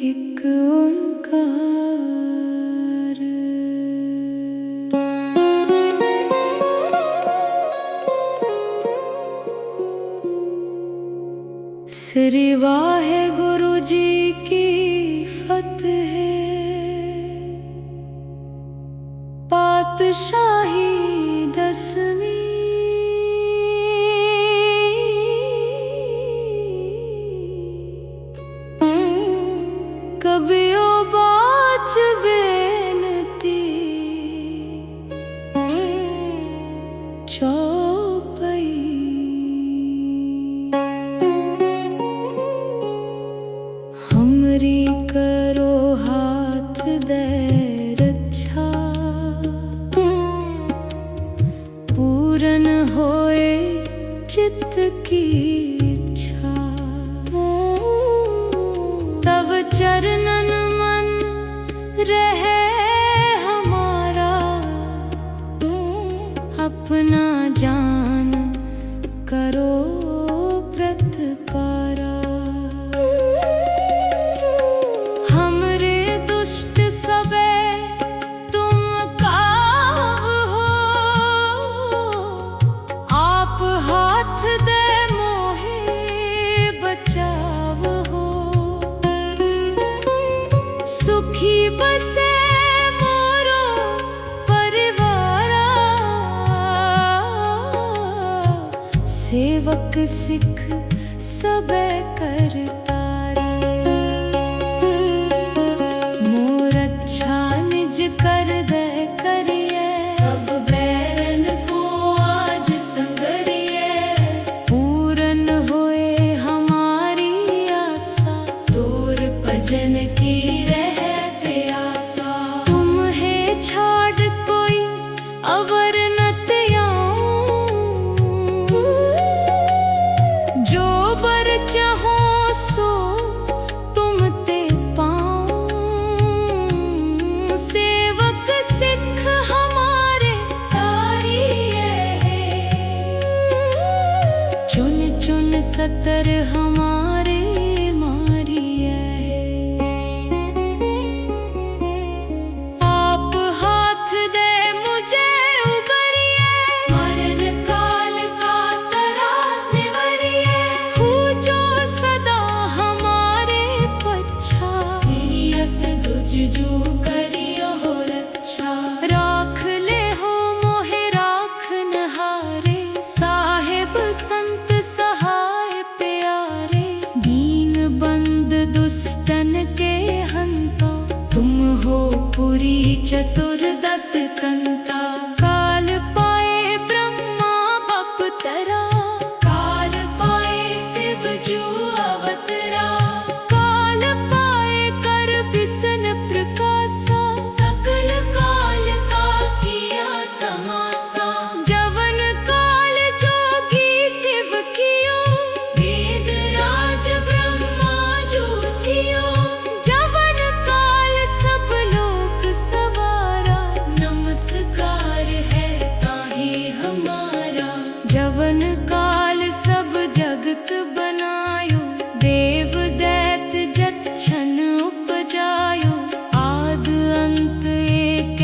एक ओंकार। श्री वाहेगुरु जी की फतेह। पातशाही दसवीं। कबियो बाच बेनती चौपई। हमरी करो हाथ दे रक्षा। पूरन होए चित्त की इच्छा। तब चरणन मन रहे हमारा। अपना जान करो प्रतपारा। हमरे दुष्ट सबे तुम काव हो। आप हाथ दे मोहे बचाव हो। सुखी बसे मोरो परिवारा। सेवक सिख सबे करतारी। मोर अच्छा निज कर दे करिए। सब बैरन को आज संगरिए। पूरन होए हमारी आशा। तोर भजन की अवर न त्याऊं। जो बर चाहो सो तुम ते पाऊं। सेवक सिख हमारे तारिए। चुन चुन सतर हमारे मारिए। आप हाथ दे चतुर्दश कंता। काल पाए ब्रह्मा बपतरा। काल पाए शिव जू अवतरा। काल पाए कर बिसन प्रकाशा। सकल काल का किया तमाशा। जवन काल जोगी शिव कियो। वेद राज ब्रह्मा जो थियो। जवन काल सब लोक सवारा। नमस्कार है ताहि हमारा। जवन काल सब जगत बनायो। देव दैत जच्छन उपजायो। आद अंत एक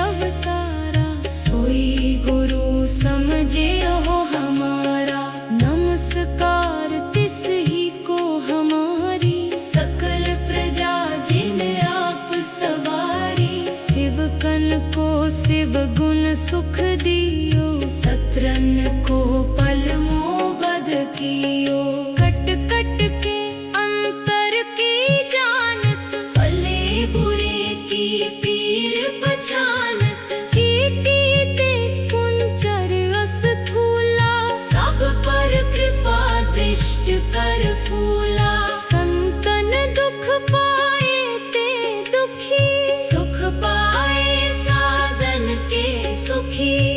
अवतारा। सोई गुरु समझे हो हमारा। नमस्कार तिस ही को हमारी। सकल प्रजा जिन आप सवारी। शिव कन को शिव गुण सुख दियो। सत्रन को पल मोबद कियो। कट कट के अंतर की जानत। भले बुरे की पीर पहचानत। चीटी ते कुंचर अस्थूला। सब पर कृपा दृष्ट कर फूला। संतन दुख पाए ते दुखी। सुख पाए साधन के सुखी।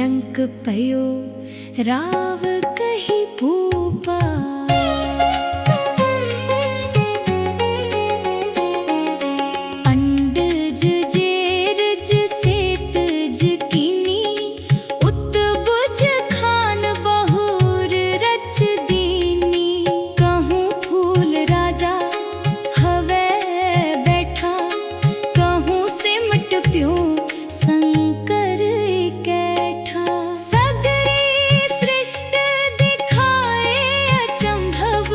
रंक पयो राव कही भूपा। अंडज जेरज सेतज कीनी उत्बुज खान बहुर रच दीनी। कहूँ फूल राजा हवे बैठा, कहूँ सिमट प्यो शंकर कैठा। सगरी सृष्ट दिखाए अचंभव,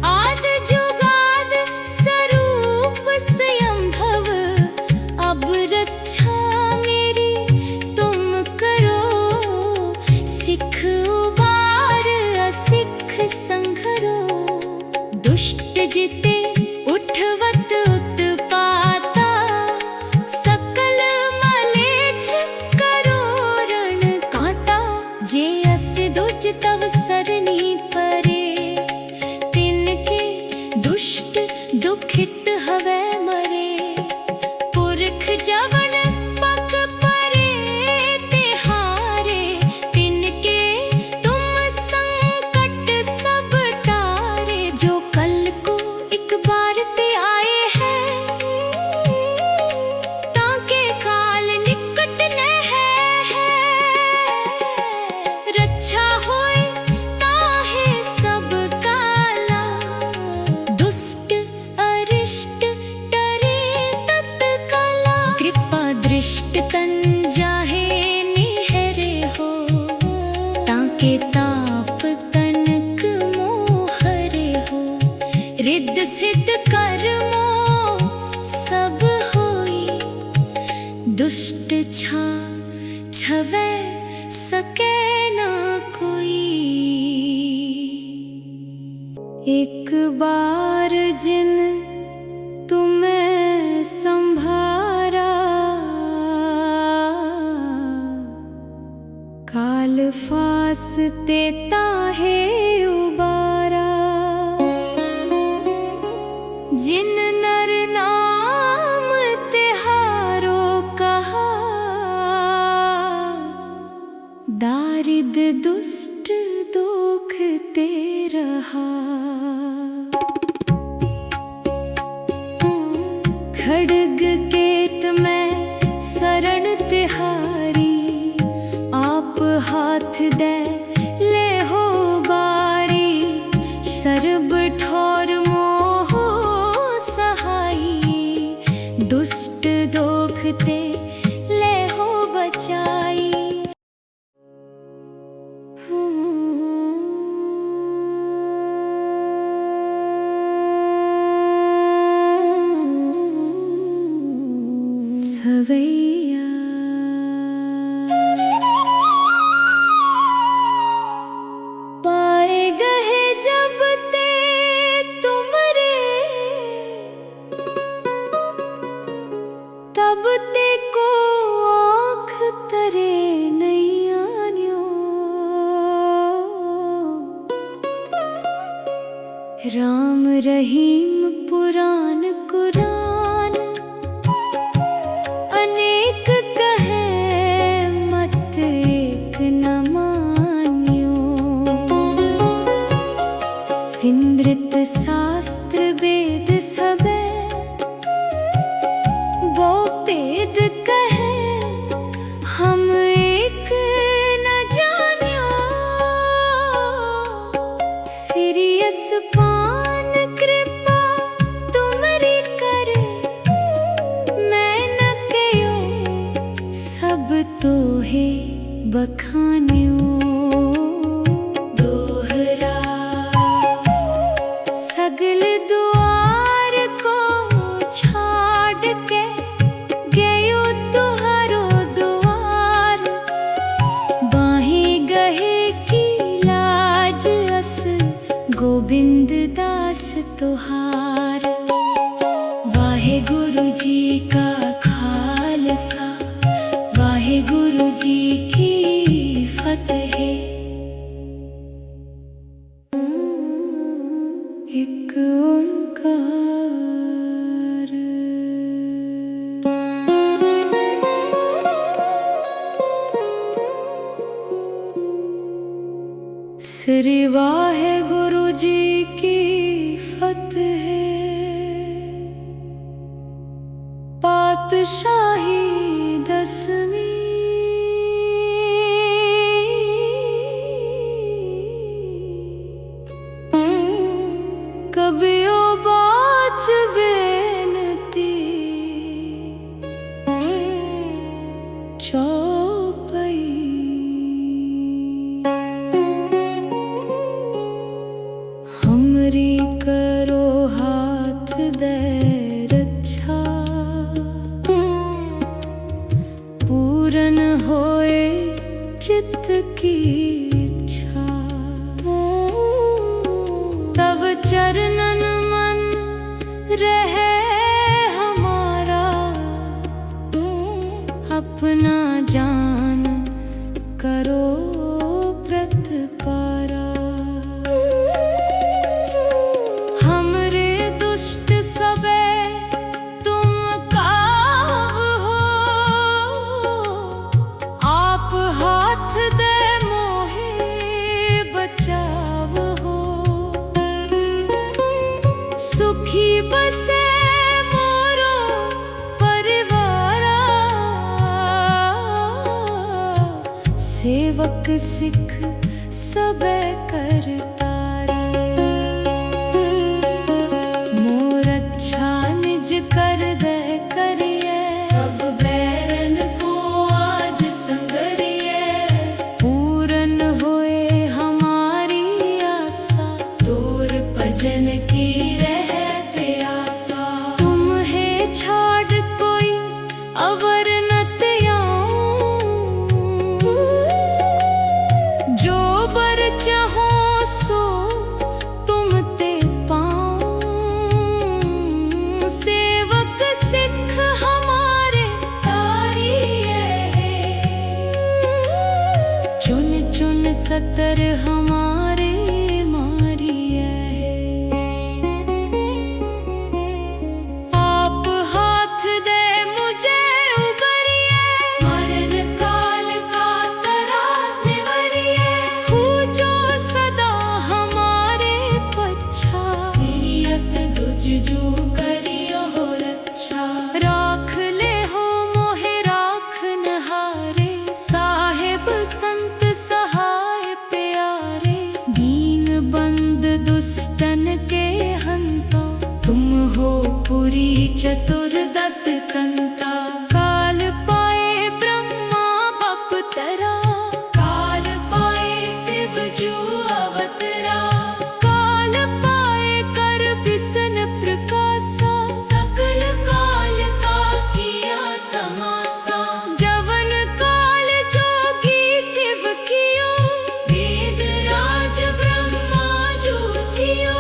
आद जुगाद स्वरूप स्वयंभव। अब रक्षा मेरी तुम करो, सिख उबार असिख संघरो। दुष्ट जिते उठवत उत्पाता, सकल मलेच्छ करो रण कांटा। जे अस दुज तव सरनी परे, तिनके दुष्ट दुखित हवै मरे। पुरख जवन पग परे तिहारे, तिनके तुम संकट सब टारे। जो कल को एक बार ते आए हैं, ताके काल निकट न है। रक्षा होए ताहे सब काला, दुष्ट अरिष्ट डरे तत्काला। कृपा दृष्ट तन जाहे निहरे हो, ताके ताप तनक मोहरे हो। रिद्ध सिद्ध कर्मो सब होई, दुष्ट छवै सके न कोई। एक बार जिन तुम्हें संभारा, काल फासते ताहे उबारा। जिन नर नाम तिहारो कहा, दारिद दुष्ट दोखते रहा। खड्ग केत में शरण तिहारी, आप हाथ दे ले हो बारी। सर्ब ठौर मोह सहाई, दुष्ट दोखते ले हो बचाई। सवैया पाए गए जब ते तुमरे, तब ते को आँख तरे नहीं आन्यो। राम रहीम पुराण कुरान, अनेक कहे मत एक न मान्यो। सिमृत शास्त्र वेद सबे, वो वेद कहे हम एक न जान्यो। सीरियस पान कृपा तुमरी करे, मैं न कयो सब तोहे बखान्यो। दोहरा सगल द्वार को छाड़ के, गयो तुहारो द्वार। बाहें गहे की लाज अस, गोविंद दास तुहार। वाहे गुरु जी का खालसा, वाहे गुरु जी की फतेह। श्री वाहे गुरु जी की फतेह, पातशाही 10वीं। कबियो बाच बेनती चौपई। हमरी करो हाथ दे रक्षा, पूरन होए चित्त की इच्छा। तब चरणन मन रहे हमारा, अपना जान करो प्रतपारा। हमरे दुष्ट सबे तुम काव हो, आप हाथ दे मोहे बचाव हो। सुखी बसे मोरो परिवारा, सेवक सिख सबे करतारी। मोर अच्छा निज कर दे करिए, सब बैरन को आज संगरिए। पूरन होए हमारी आशा, तोर भजन की रह प्यासा। तुम है छाड़ कोई अवर न त्याऊं, जो बर चाहो सो तुम ते पाऊं। सेवक सिख हमारे तारी है, चुन चुन सतर हमारे मारी है। आप हाथ दे मुझे उबरिए, मरण काल का तरास निवरिए। पूजो सदा हमारे पच्छा, सीरियस दुजजू करियो हो रक्षा। राख ले हो मोहे राख नहारे, साहेब संत सहाय प्यारे। दीन बंद दुष्टन के हंता, तुम हो पुरी चतुर्दश कंता। काल पाए ब्रह्मा बपतरा, काल पाए शिव जू अवतरा। काल पाए कर बिसन प्रकाशा, सकल काल का किया तमाशा। जवन काल जोगी शिव कियो, वेद राज ब्रह्मा जो थियो।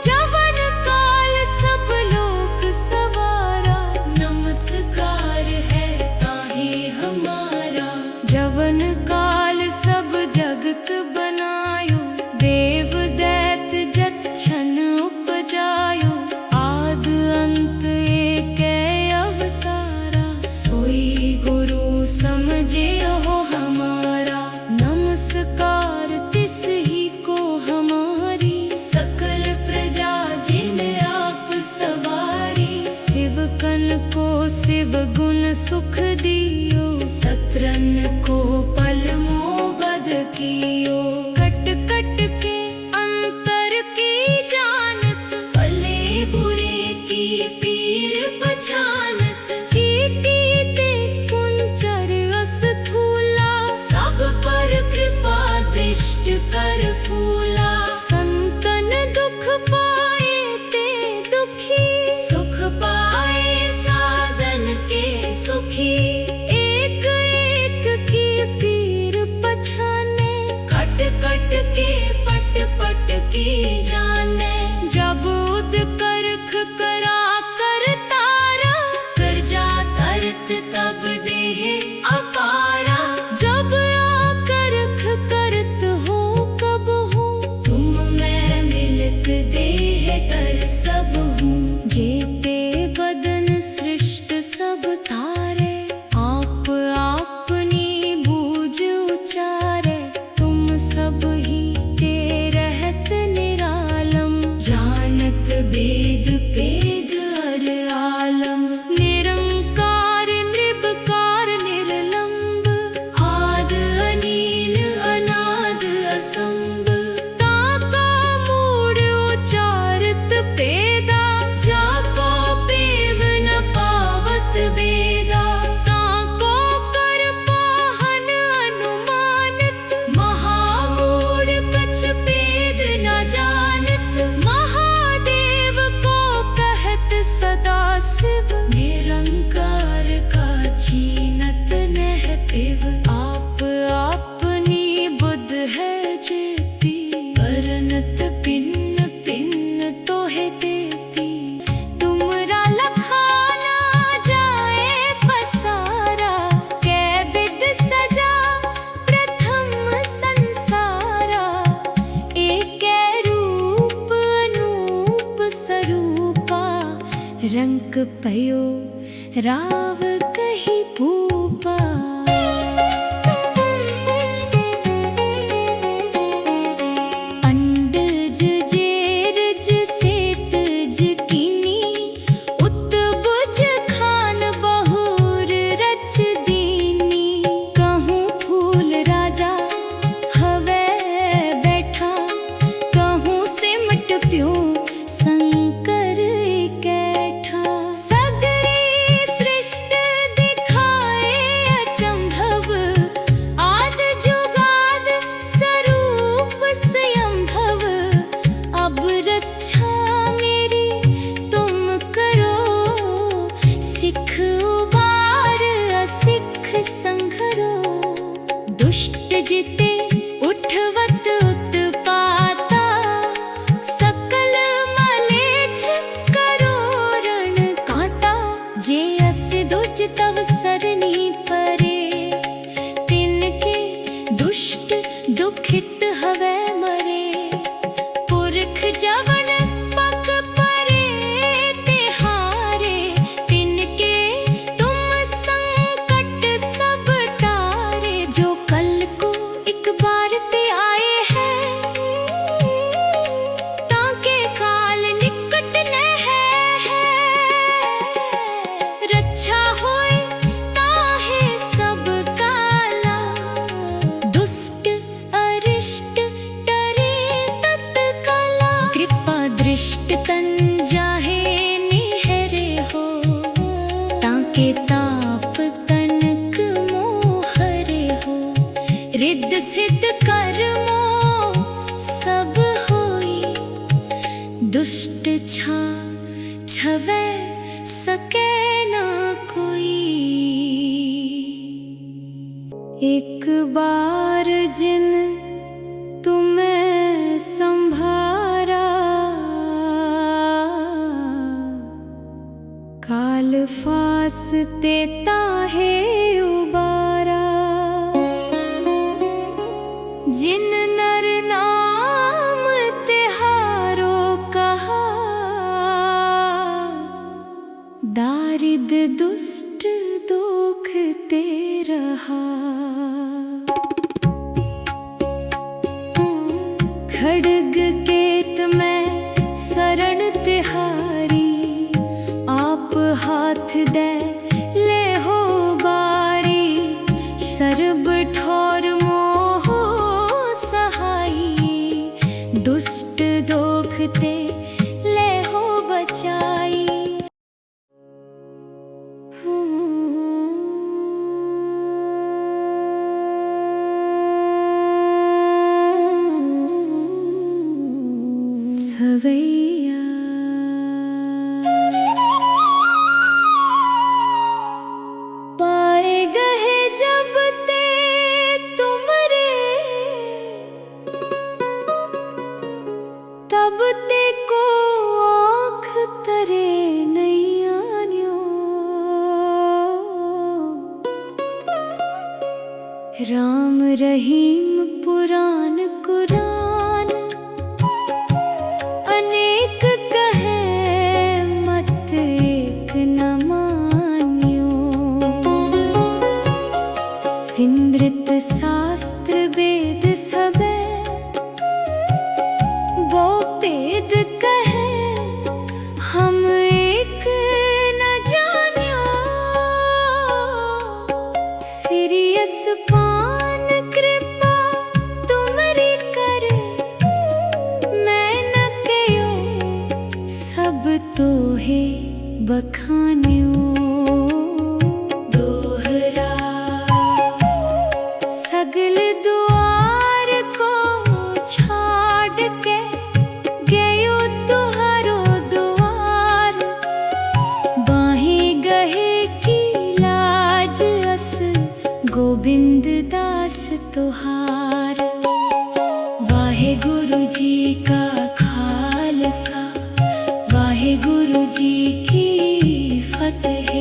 जवन काल सब लोक सवारा, नमस्कार है ताहि हमारा। जवन काल सब जगत बनायो, देव दैत जच्छन उपजायो। आद अंत एक अवतारा, सोई गुरु समझियो हमारा। नमस्कार तिस ही को हमारी, सकल प्रजा जिन आप सवारी। शिवकन को शिव गुण सुख दियो, सत्रन को पल मोबद कियो। कट कट के अंतर की जानत, भले बुरे की पीर पहचानत। चीटी ते कुंचर अस्थूला, सब पर कृपा दृष्ट कर फूला। संतन दुख पाए ते दुखी, सुख पाए साधन के सुखी। पयो राव कही भूपा। अंडज जेरज सेतज कीनी उत्बुज खान बहुर रच दीनी। कहूँ फूल राजा हवे बैठा, कहूँ सिमट प्यो शंकर कैठा। सगरी सृष्ट दिखाए अचंभव, आद जुगाद स्वरूप स्वयंभव। अब रक्षा मेरी तुम करो, सिख उबार असिख संघरो। दुष्ट जिते उठवत उत्पाता, सकल मलेच्छ करो रण कांटा। जे अस दुज तव सरनी परे, तिनके दुष्ट दुखित हवै मरे। पुरख जवन पग परे तिहारे, तिनके तुम संकट सब टारे। जो कल को एक बार ते आए हैं, ताके काल निकट न है। रक्षा होए ताहे सब काला, दुष्ट अरिष्ट डरे तत्काला। कृपा दृष्ट तन जाहे निहरे हो, ताके ताप तनक मोहरे हो। रिद्ध सिद्ध कर्मो सब होई, दुष्ट छवै सके न कोई। एक बार जिन तुम्हें संभारा, काल फासते ताहे उबारा। जिन नर नाम तिहारो कहा, दारिद दुष्ट दुखते रहा। खड्ग केत में शरण तिहारी, आप हाथ दे ले हो बारी। सर्ब ठौर मोह सहाई, दुष्ट दोखते ले हो बचाई। सवैया पाए गए जब ते तुमरे, तब ते को आँख तरे नहीं आन्यो। राम रहीम पुराण कुरान, अनेक कहे मत एक न मान्यो। सिमृत शास्त्र वेद सबे, वो वेद कहे हम एक न जान्यो। सिरियस पान कृपा तुमरी करे, मैं न कयो सब तोहे बखान्यो। दोहरा सगल द्वार को छाड़ के, गयो तुहारो द्वार। बाहें गहे की लाज अस, गोविंद दास तुहार। वाहे गुरु जी का खालसा, वाहे गुरु जी की फतेह।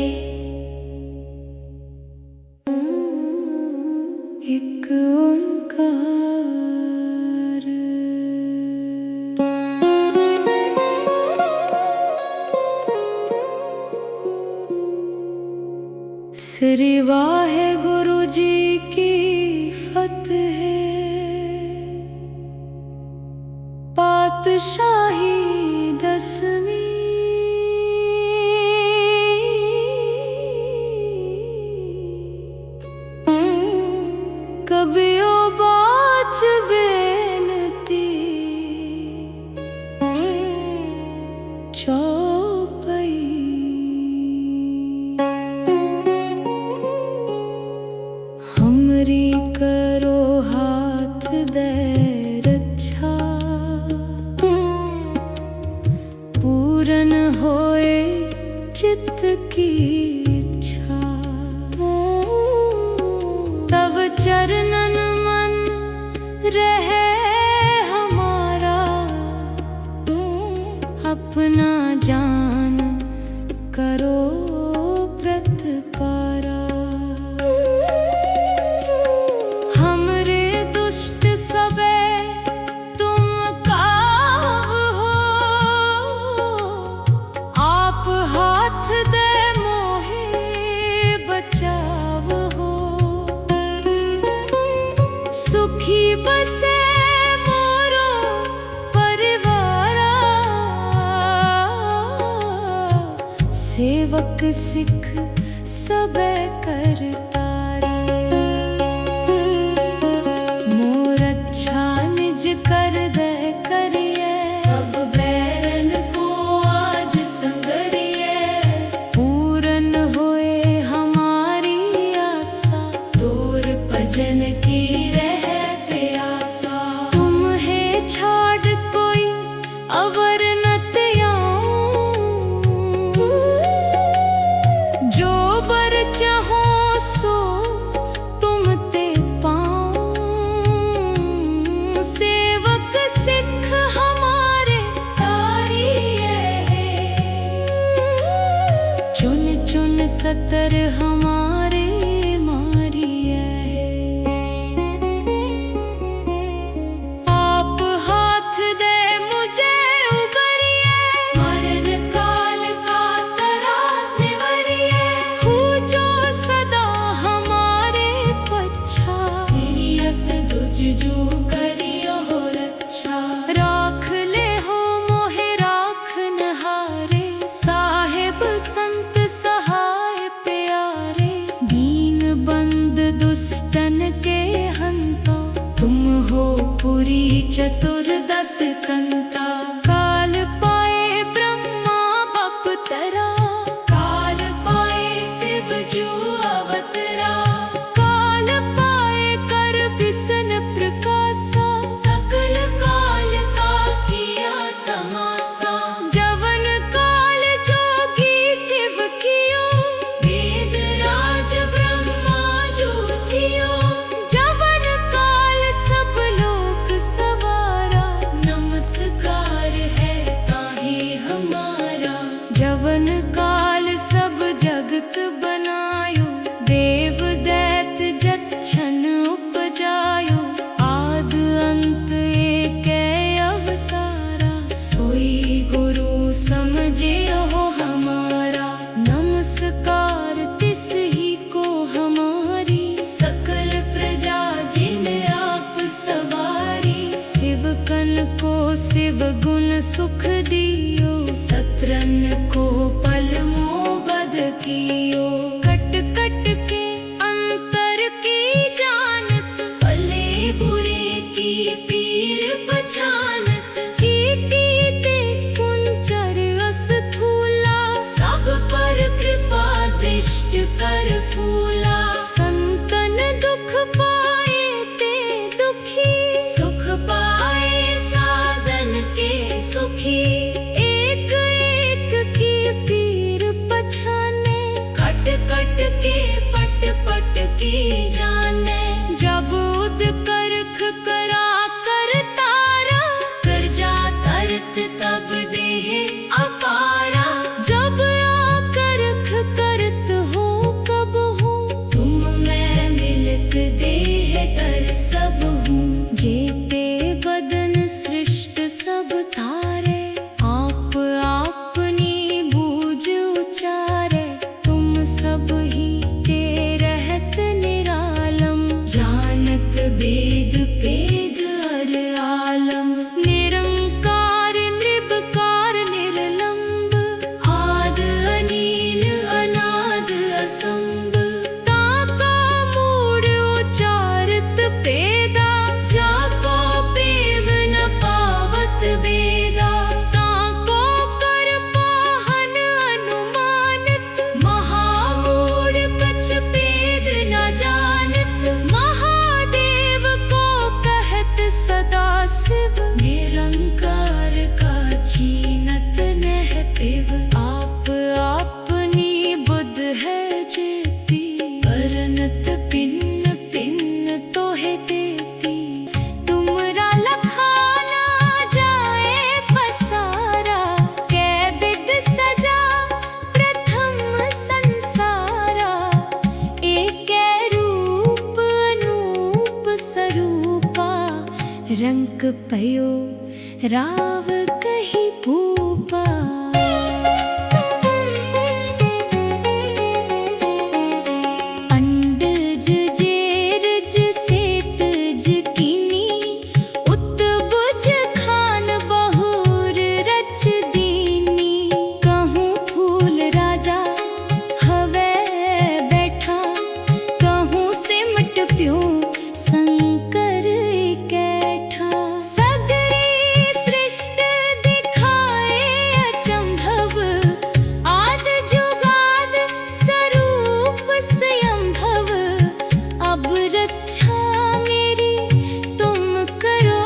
एक ओंकार। श्री वाहे गुरु जी की फतेह। पातशाही 10वीं। कबियो बाच बेनती चौपई। हमरी करो हाथ दे रक्षा, पूरन होए चित्त की इच्छा। तब चरणन मन रहे हमारा, अपना जान करो प्रतपारा। हमरे दुष्ट सबे तुम काव हो, आप हाथ दे मोहे बचाव हो। सुखी बसे मोरो परिवारा, सेवक सिख सबे करतारी। मोर अच्छा निज कर दे करिए, सब बैरन को आज संगरिए। पूरन होए हमारी आशा, तोर भजन की रह प्यासा। तुम्हें छाड़ कोई अवर न त्याऊं, जो बर चाहो सो तुम ते पाऊं। सेवक सिख हमारे तारी है, चुन चुन सतर हमारे मारी है। आप हाथ दे मुझे उबरिए, मरण काल का तरास निवरिए। खूजो सदा हमारे पच्छा, सीरियस दुजजू करियो हो रक्षा। राख ले हो मोहे राखन हारे, साहेब संत सहाय प्यारे। दीन बंद दुष्टन के हंता, तुम हो पुरी चतुर्दश कंता। काल पाए ब्रह्मा बपतरा, काल पाए शिव जू अवतरा। काल पाए कर बिसन प्रकाशा, सकल काल का किया तमाशा। जवन काल जोगी शिव कियो, वेद राज ब्रह्मा जो थियो। जवन काल सब लोक सवारा, नमस्कार है ताहि हमारा। जवन काल सब जगत बनायो, देव दैत जच्छन उपजायो। आद अंत एक अवतारा, सोई गुरु समझियो हमारा। नमस्कार तिस ही को हमारी, सकल प्रजा जिन आप सवारी। शिवकन को शिव गुण सुख दियो, सत्रन को पल मोबद कियो। कट कट के अंतर की जानत, भले बुरे की पीर पहचानत। चीटी ते कुंचर अस्थूला, सब पर कृपा दृष्ट कर फूला। संतन दुख पाए ते दुखी, सुख पाए साधन के सुखी। लग पयो राव कही भूपा। अंडज जेरज सेतज कीनी उत बुझ खान बहुर रच दीनी। कहूँ फूल राजा हवे बैठा, कहूँ सिमट प्यो शंकर कैठा। सगरी सृष्टि दिखाए अचंभव, आद जुगाद स्वरूप स्वयंभव। अब रक्षा मेरी तुम करो,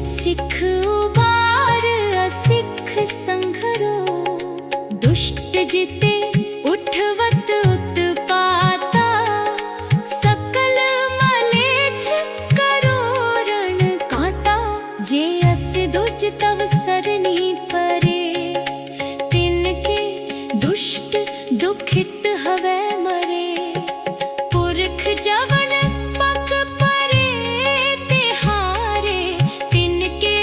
सिख उबार असिख संघरो। दुष्ट जिते उठवत उत्पाता, सकल मलेच्छ करो रण कांटा। जे अस दुज तव सरनी परे, तिनके दुष्ट दुखित हवै मरे। पुरख जवन पग परे तिहारे, तिनके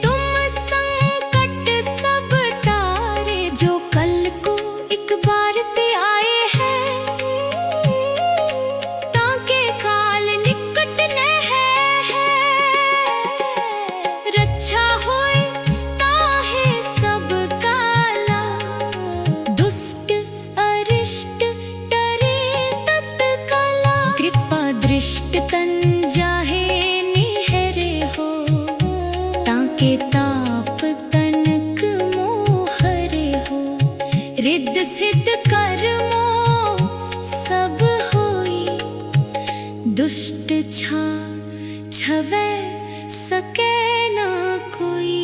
तुम संकट सब टारे। जो कल को एक बार ते आए हैं, ताके काल निकट न है। रक्षा होए ताहे सब काला, दुष्ट अरिष्ट डरे तत्काला। कृपा दृष्ट तन जाहे निहरे हो, ताके ताप तनक मोहरे हो। रिद्ध सिद्ध कर्मो सब होई, दुष्ट छा छवै सके न कोई।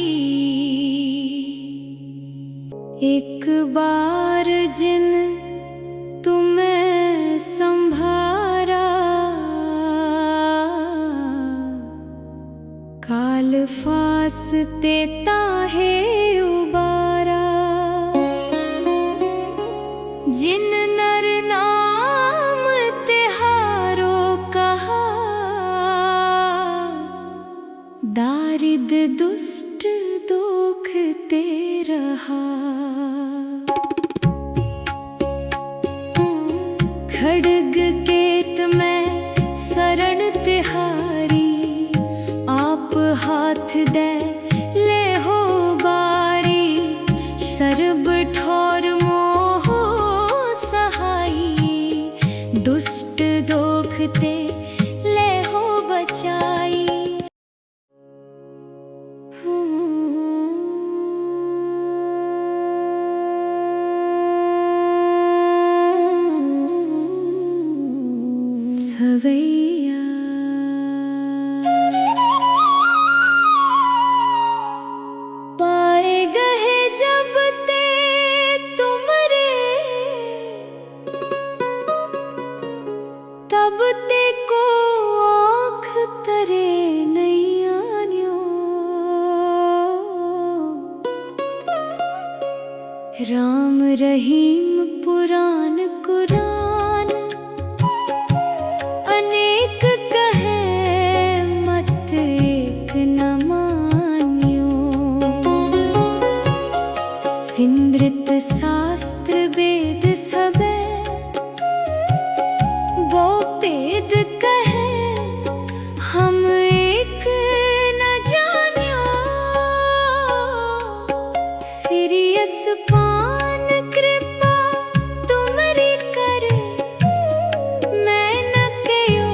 एक बार जिन तुम्हें संभारा, काल फासते ताहे उबारा। जिन नर नाम तिहारो कहा, दारिद दुष्ट दुख ते रहा। खड्ग केत में शरण तिहारी, आप हाथ दे ले हो बारी। सर्ब ठौर मोह सहाई, दुष्ट दोखते ले हो बचाई। सवैया पाए गए जब ते तुमरे, तब ते को आँख तरे नहीं आन्यो। राम रहीम पुराण कुरान, अनेक कहे मत एक न मान्यो। सिमृत शास्त्र वेद सबे, वो वेद कहे हम एक न जान्यो। सिरियस पान कृपा तुमरी करे, मैं न कयो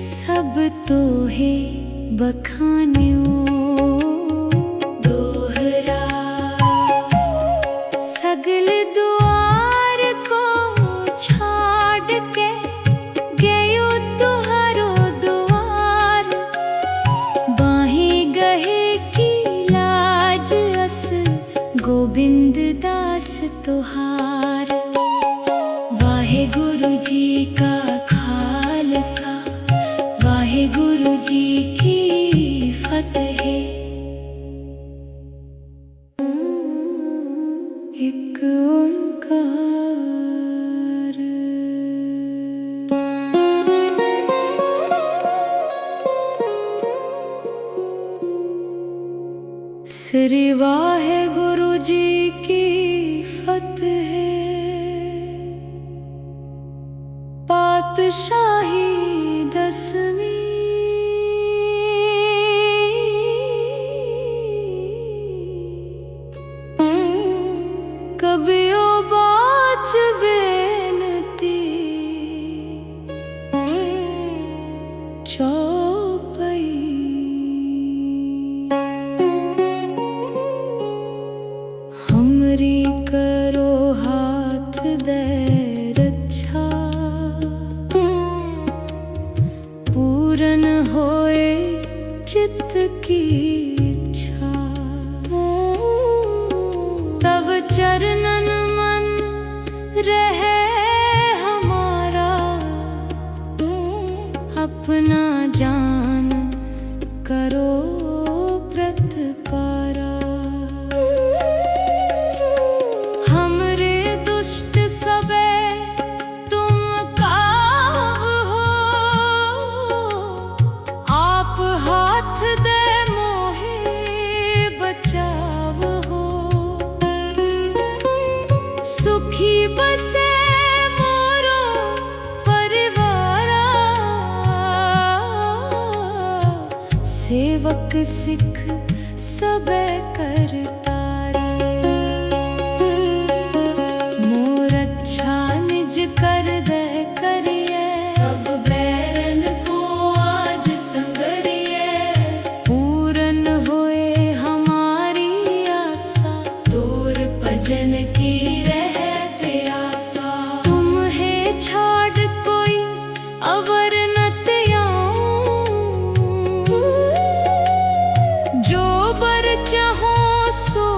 सब तो है बखान्यो। दोहरा सगल द्वार को छाड़ के, गयो तुहारो द्वार। बाहें गहे की लाज अस, गोविंद दास तुहार। वाहे गुरु जी का खालसा, वाहे गुरु जी की फतेह। एक ओंकार। श्री वाहे गुरु जी की फतेह, पातशाही 10वीं। कबियो बाच बेनती चौपई, हमरी करो हाथ दे रक्षा, पूरन होए चित्त की इच्छा। तब चरणन मन रहे हमारा, अपना जान करो प्रतपारा। हमरे दुष्ट सबे तुम काव हो, आप हाथ दे मोहे बचाव हो। सुखी बसे मोरो परिवारा, सेवक सिख सबे करतारी। मोर अच्छा निज कर दे करिए, सब बैरन को आज संगरिए। पूरन होए हमारी आशा, तोर भजन की रह प्यासा। तुम्हें छाड़ कोई अवर न त्याऊं, जो बर चाहो सो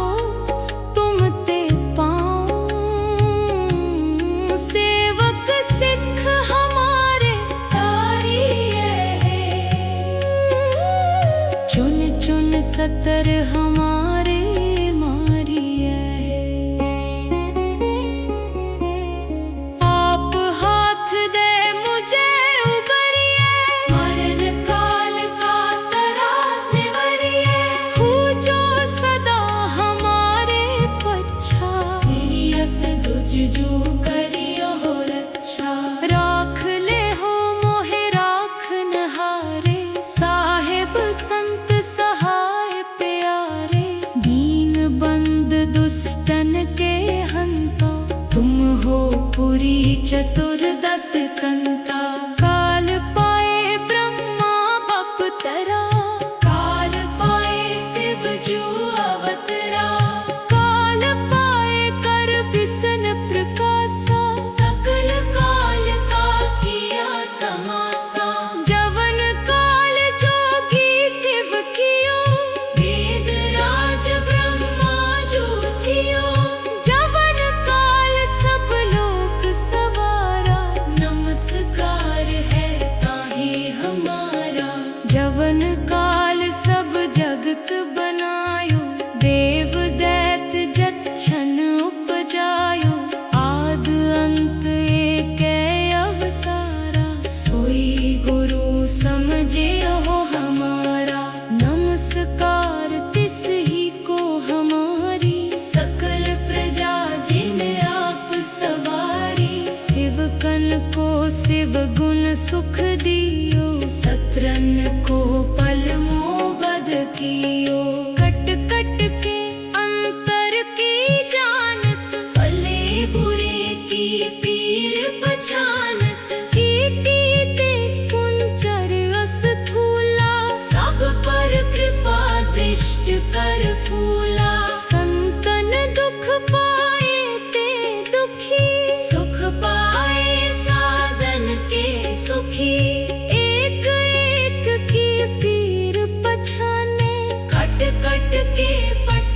तुम ते पाऊं। सेवक सिख हमारे तारी है, चुन चुन सतर हमारे मारी है। आप हाथ दे मुझे उबरिए, मरण काल का तरास निवरिए। खूजो सदा हमारे पच्छा, सीरियस दुजजू करियो हो रक्षा। राख ले हो मोहे राख नहारे, साहेब संत सहाय प्यारे। दीन बंद दुष्टन के हंता, तुम हो पुरी चतुर्दश कंता। काल पाए ब्रह्मा बपतरा, काल पाए शिव जू अवतरा। काल पाए कर बिसन प्रकाशा, सकल काल का किया तमाशा। जवन काल जोगी शिव कियो, वेद राज ब्रह्मा जो थियो। जवन काल सब लोक सवारा, नमस्कार है ताहि हमारा। जवन काल सब जगत बनायो, देव दैत जच्छन उपजायो। आद अंत एक अवतारा, सोई गुरु समझे हो हमारा। नमस्कार तिस ही को हमारी, सकल प्रजा जिन आप सवारी। शिवकन को शिव गुण सुख दियो, सत्रन को पल मोबद कियो। कट कट के अंतर की जानत, भले बुरे की पीर पहचानत। चीटी ते कुंचर अस्थूला, सब पर कृपा दृष्ट कर फूला। संतन दुख पाए ते दुखी, सुख पाए साधन के सुखी। एक एक की पीर पछाने, कट कट के पट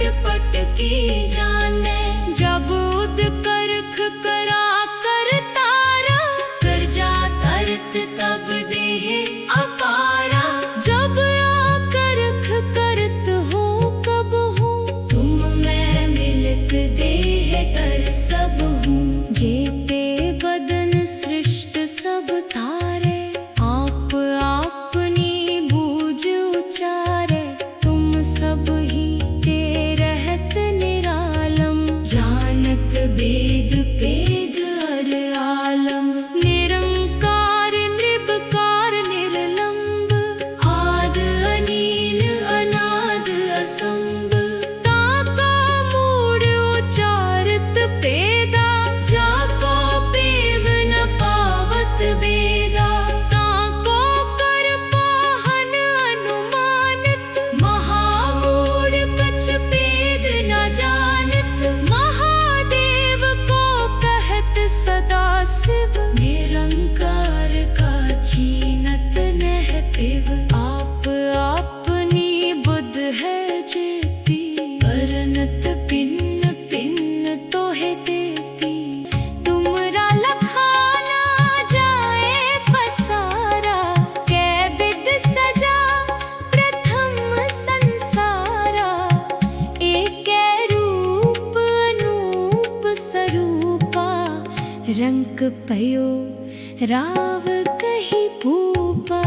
कयो राव कही भूपा।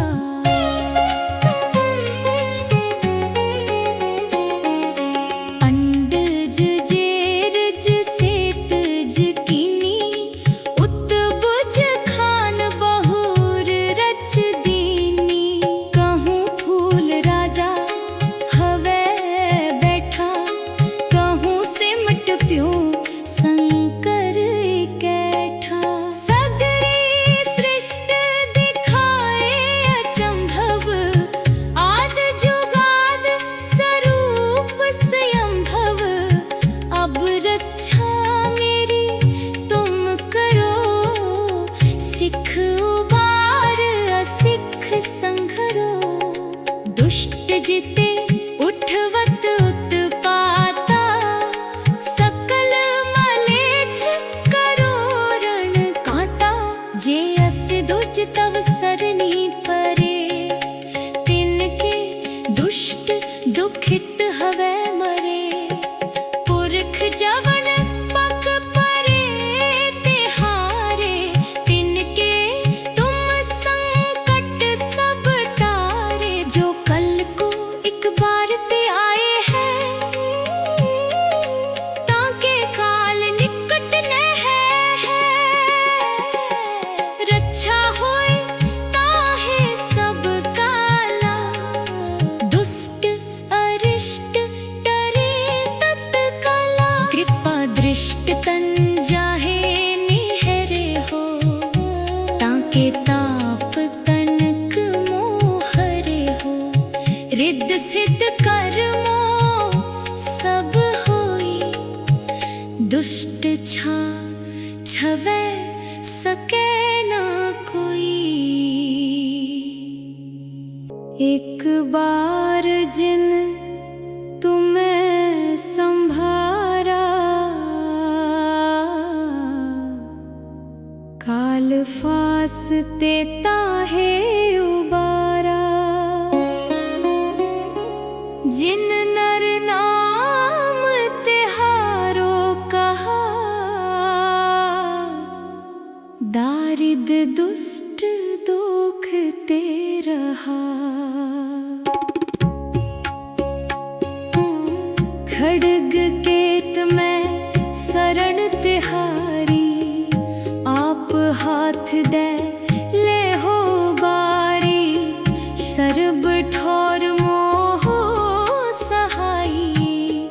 अंडज जेरज सेतज कीनी उत्बुज खान बहुर रच दीनी। कहूँ फूल राजा हवे बैठा, कहूँ सिमट प्यो शंकर कैठा। सगरी सृष्ट दिखाए अचंभव, आद जुगाद स्वरूप स्वयंभव। अब रक्षा मेरी तुम करो, सिख उबार असिख संघरो। दुष्ट जिते उठवत उत्पाता, सकल मलेच्छ करो रण कांटा। जे अस दुज तव सरनी परे, तिनके दुष्ट दुखित हवे मरे। पुरख जवन पग परे तिहारे, तिनके तुम संकट सब टारे। जो कल को एक बार ते आए हैं, ताके काल निकट न है। रक्षा होए ताहे सब काला, दुष्ट अरिष्ट डरे तत्काला। कृपा दृष्ट तन जाहे निहरे हो, ताके ताप तनक मोहरे हो। रिद्ध सिद्ध कर्मो सब होई, दुष्ट छा छवै सके न कोई। एक बार जिन तुम्हें संभारा, काल फासते ताहे उबारा। जिन नर नाम तिहारो कहा, दारिद दुष्ट दोखते रहा। खड्ग केत में शरण तिहारी, आप हाथ दे ले हो बारी। सर्ब ठौर मोह सहाई,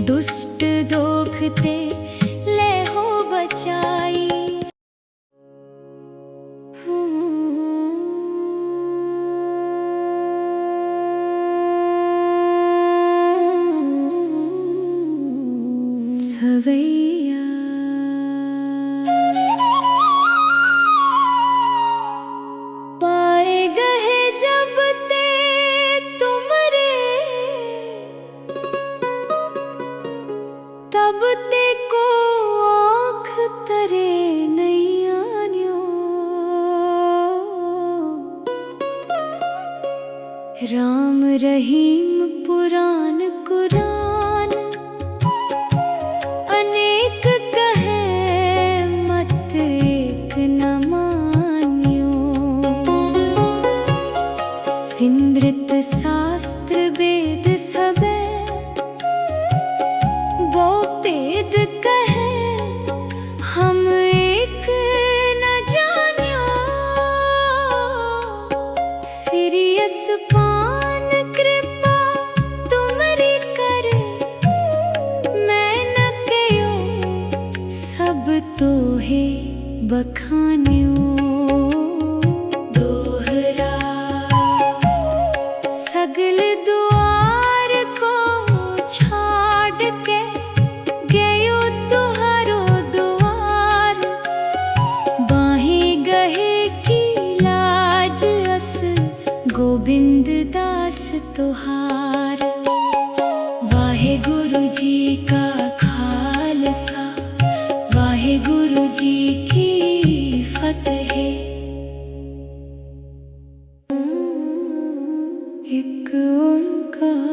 दुष्ट दोखते ले हो बचाई। सवैया पाए गए जब ते तुमरे, तब ते को आँख तरे नहीं आन्यो। राम रहीम पुराण कुरान, अनेक कहे मत एक न मान्यो। सिमृत शास्त्र वेद सबे, वो वेद कहे हम एक न जान्यो। सिरियस पान कृपा तुमरी करे, मैं न कयो सब तोहे बखान्यो। दोहरा सगल द्वार को छाड़ के, गयो तुहारो द्वार। बाहें गहे की लाज अस, गोविंद दास तुहार। वाहे गुरु जी का खालसा, वाहे गुरु जी की फतेह। एक ओंकार।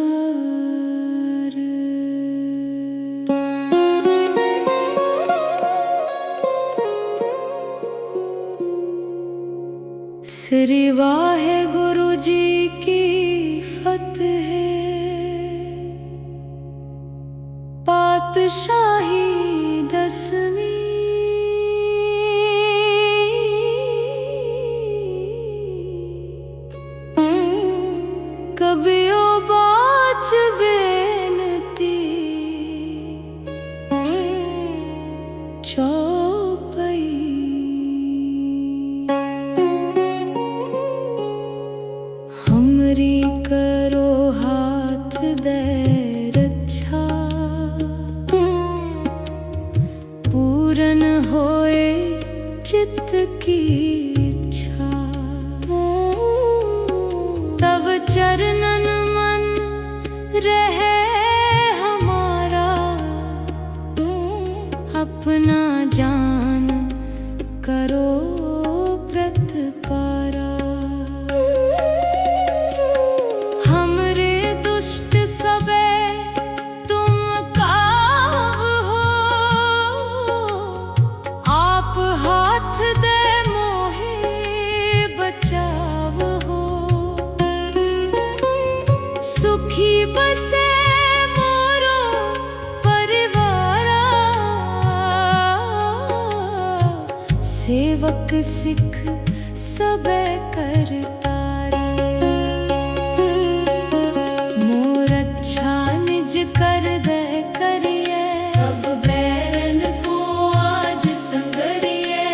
श्री वाहेगुरु जी की फतेह। पातशाही 10वीं। कबियो बाच बेनती चौपई। हमरी करो हाथ दे रक्षा, पूरन होए चित्त की इच्छा। तब चरणन मन रहे हमारा, अपना जान करो प्रतपारा। हमरे दुष्ट सबे तुम काव हो, आप हाथ दे मोहे बचाव हो। सुखी बसे मोरो परिवारा, सेवक सिख सबे करतारी। मोर अच्छा निज कर दे करिए, सब बैरन को आज संगरिए।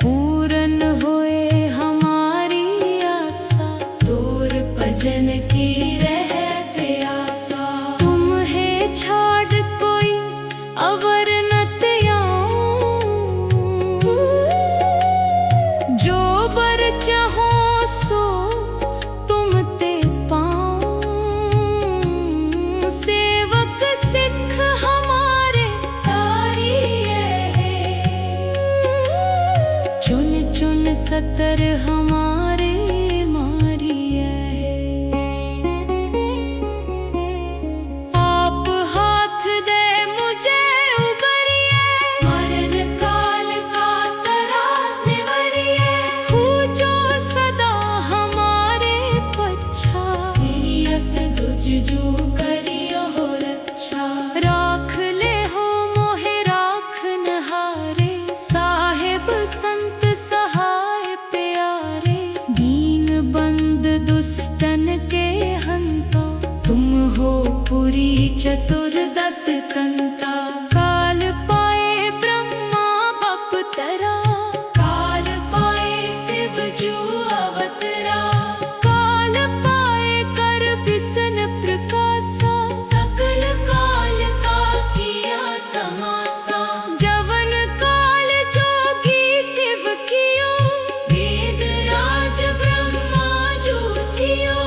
पूरन होए हमारी आशा, तोर भजन की रह प्यासा। तुम्हें छाड़ कोई अवर न त्याऊं, जो बर चाहो सो तुम ते पाऊं। सेवक सिख हमारे तारिए है, चुन चुन सतर हमारे मारिए है। आप हाथ दे मुझे उबरिए, मरण काल का तरास निवरिए। पूजो सदा हमारे पच्छा, सीरियस दुजजू करियो हो रक्षा। राख ले हो मोहे राख नहारे, साहेब संत सहाय प्यारे। दीन बंद दुष्टन के हंता, तुम हो पुरी चतुर्दश कंता। काल पाए ब्रह्मा बपतरा, काल पाए शिव जू अवतरा। काल पाए कर बिसन प्रकाशा, सकल काल का किया तमाशा। जवन काल जोगी शिव कियो, वेद राज ब्रह्मा जो थियो।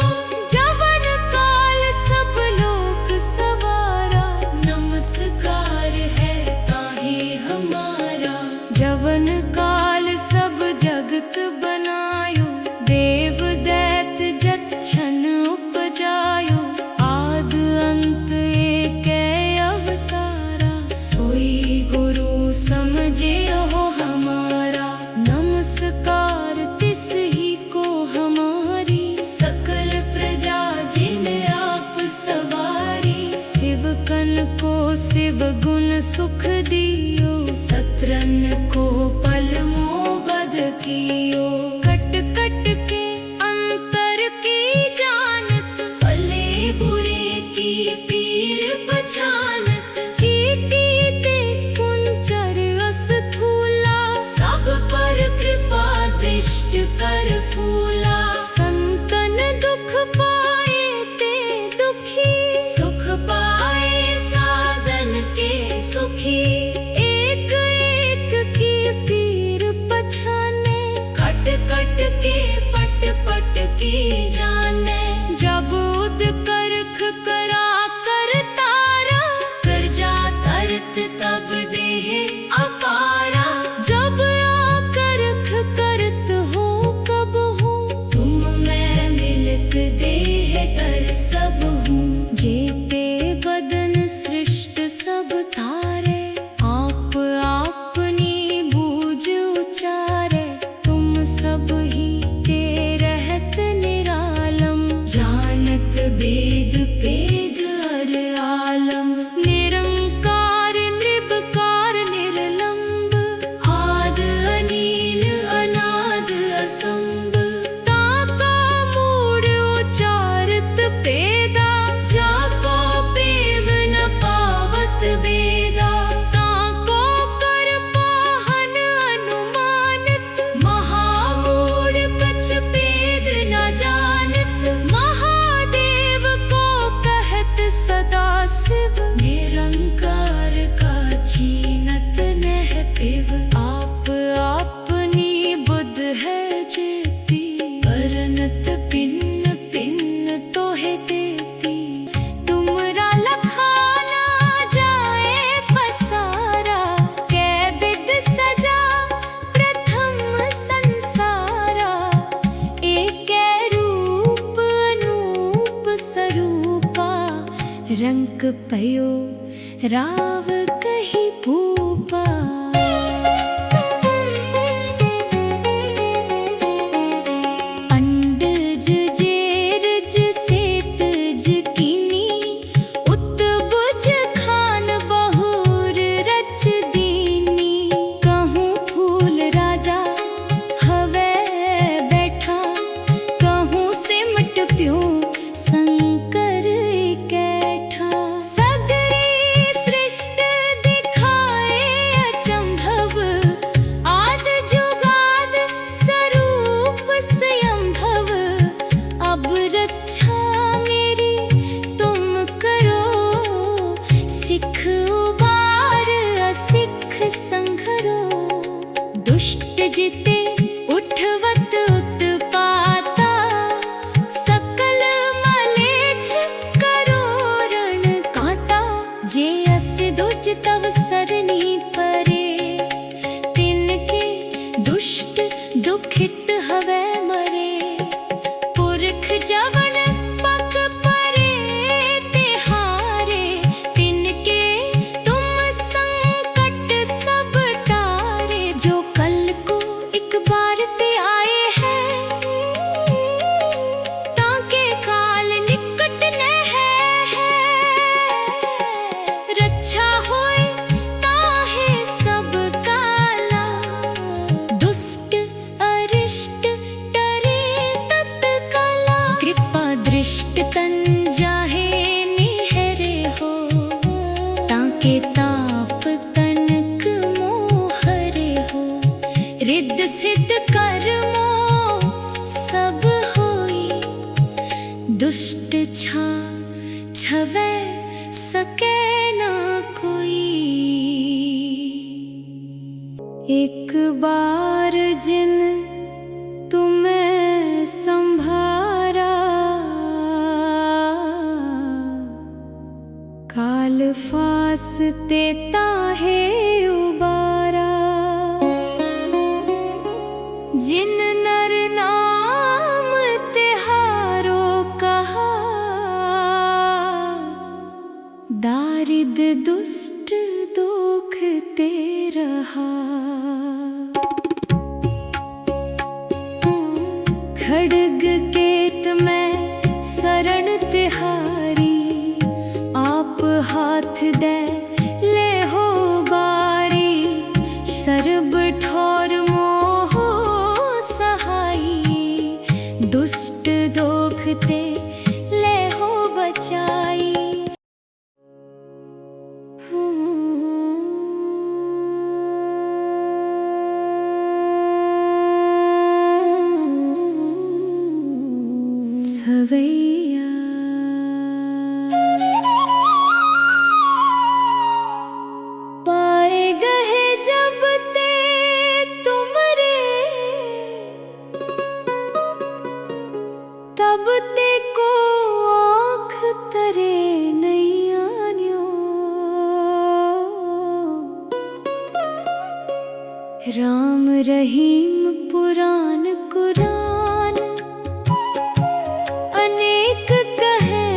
जवन काल सब लोक सवारा, नमस्कार है ताहि हमारा। जवन काल सब जगत बनायो, देव दैत जच्छन उपजायो। आद अंत एक अवतारा, सोई गुरु समझे हो हमारा। नमस्कार तिस ही को हमारी, सकल प्रजा जिन आप सवारी। शिवकन को शिव गुण सुख दियो, सत्रन को पल मोबद कियो। कट कट के अंतर की जानत, भले बुरे की पीर पहचानत। चीटी ते कुंचर अस्थूला, सब पर कृपा दृष्ट कर फूला। संतन दुख पाए ते दुखी, सुख पाए साधन के सुखी। एक एक की पीर पछाने, कट कट के पट पट की जाने। जब उद करख करा कर तारा, प्रजा तरत तब देह अपारा। जब आकरख करत हो कब हो, तुम मैं मिलत देह कर सब हूँ। जेते बदन सृष्ट सब तारे, आप अपनी बूझ उचारे। तुम सब ही के पयो राव कही पूपा। अंडज जेरज सेतज कीनी उत बुझ खान बहुर रच दीनी। कहूँ फूल राजा हवे बैठा, कहूँ सिमट प्यो शंकर कैठा। सगरी सृष्ट दिखाए अचंभव, आद जुगाद स्वरूप स्वयंभव। अब रक्षा मेरी तुम करो, सिख उबार असिख संघरो। दुष्ट जिते उठवत उत्पाता, सकल मलेच्छ करो रण कांता। जे अस दुज तव सरनी परे, तिनके दुष्ट दुखित हवे मरे। पुरख जवन पग परे तिहारे, तिनके तुम संकट सब टारे। जो कल को एक बार ते आए हैं, ताके काल निकट न है। रक्षा होए ताहे सब काला, दुष्ट अरिष्ट डरे तत्काला। कृपा दृष्ट तन जाहे निहरे हो, ताके ताप तनक मोहरे हो। रिद्ध सिद्ध कर्मो सब होई, दुष्ट छा छवै सके ना कोई। एक बार जिन तुम्हें संभारा, काल फासते ताहे उबारा। जिन नर नाम तिहारो कहा, दारिद दुष्ट दुख ते रहा। खड्ग केत में शरण तिहारी, आप हाथ दे ले हो बारी। सर्ब ठौर मोह सहाई, दुष्ट दोखते ले हो बचाई। सवैया पाए गए जब ते तुमरे, तब ते को आँख तरे नहीं आन्यो। राम रहीम पुराण कुरान, अनेक कहे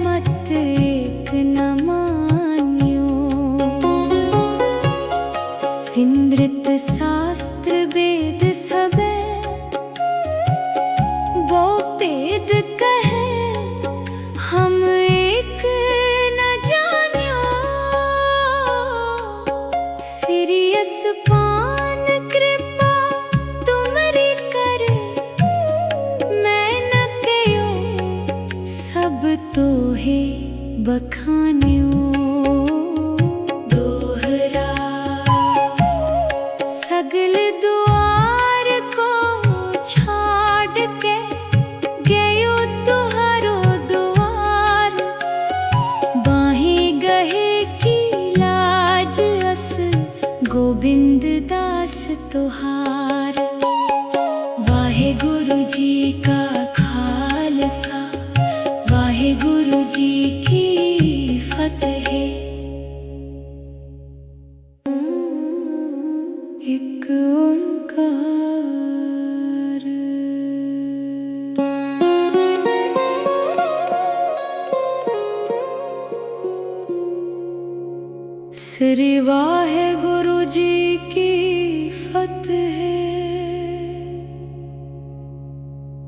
मत एक न मान्यो। सिमृत शास्त्र वेद सबे, वो वेद कहे हम एक न जान्यो। सिरियस पान कृपा तुमरी करे, मैं न कयो सब तोहे बखान्यो। दोहरा सगल द्वार को छाड़ के, गयो तुहारो द्वार। बाहें गहे की लाज अस, गोविंद दास तुहार। वाहे गुरु जी का खालसा, वाहे गुरु जी की श्री वाहेगुरु जी की फतेह।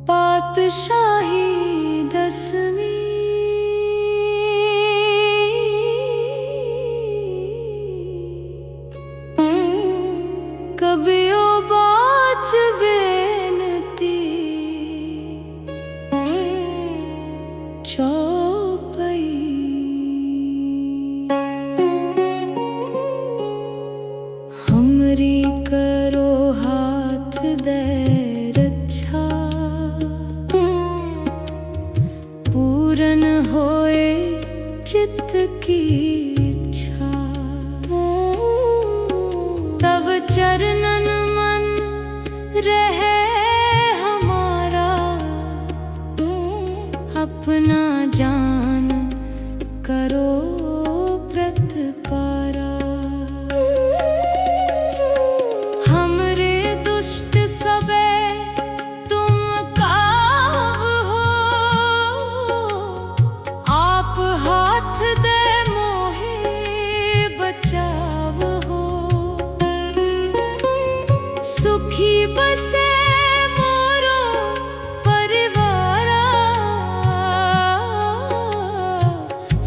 पातशाही 10वीं। कबियो बाच बेनती चौपई। हमरी करो हाथ दे रक्षा, पूरन होए चित्त की इच्छा। तब चरणन मन रहे हमारा, अपना जान करो प्रतपारा। हमरे दुष्ट सबे तुम काव हो, आप हाथ दे मोहे बचाव हो। सुखी बसे मोरो परिवारा,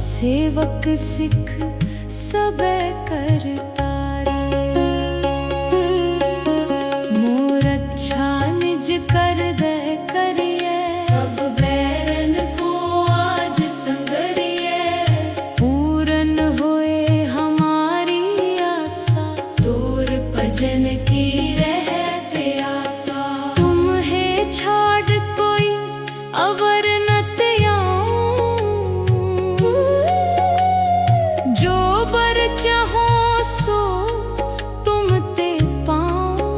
सेवक सिख सबे करतारा। मोर अच्छा निज कर दे करिए, सब बैरन को आज संगरिए। पूरन होए हमारी आशा, तोर भजन की रह प्यासा। तुम है छाड़ कोई अवर न त्याऊं, जो बर चाहो सो तुम ते पाऊं।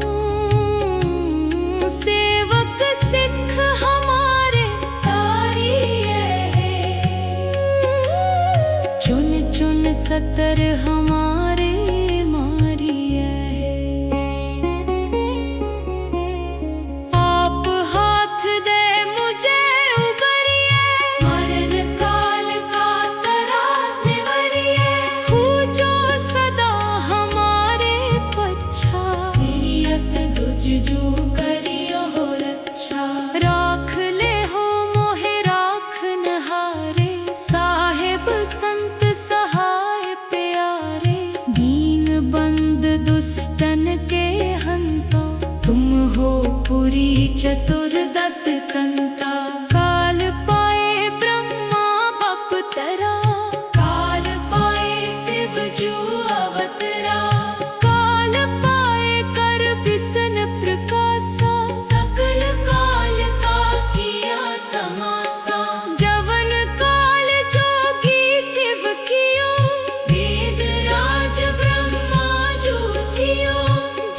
सेवक सिख हमारे तारिए है, चुन चुन सतर हमारे मारिए है। आप हाथ दे मुझे उबरिए, मरण काल का तरास निवरिए। पूजो सदा हमारे पच्छा, सीरियस दुजजू करियो हो रक्षा। राख ले हो मोहे राख नहारे, साहेब संत सहाय प्यारे। दीन बंद दुष्टन के हंता, तुम हो पुरी चतुर्दश कंता। काल पाए ब्रह्मा बपतरा, काल पाए शिव जू अवतरा। काल पाए कर बिसन प्रकाशा, सकल काल का किया तमाशा। जवन काल जोगी शिव कियो, वेद राज ब्रह्मा जो थियो।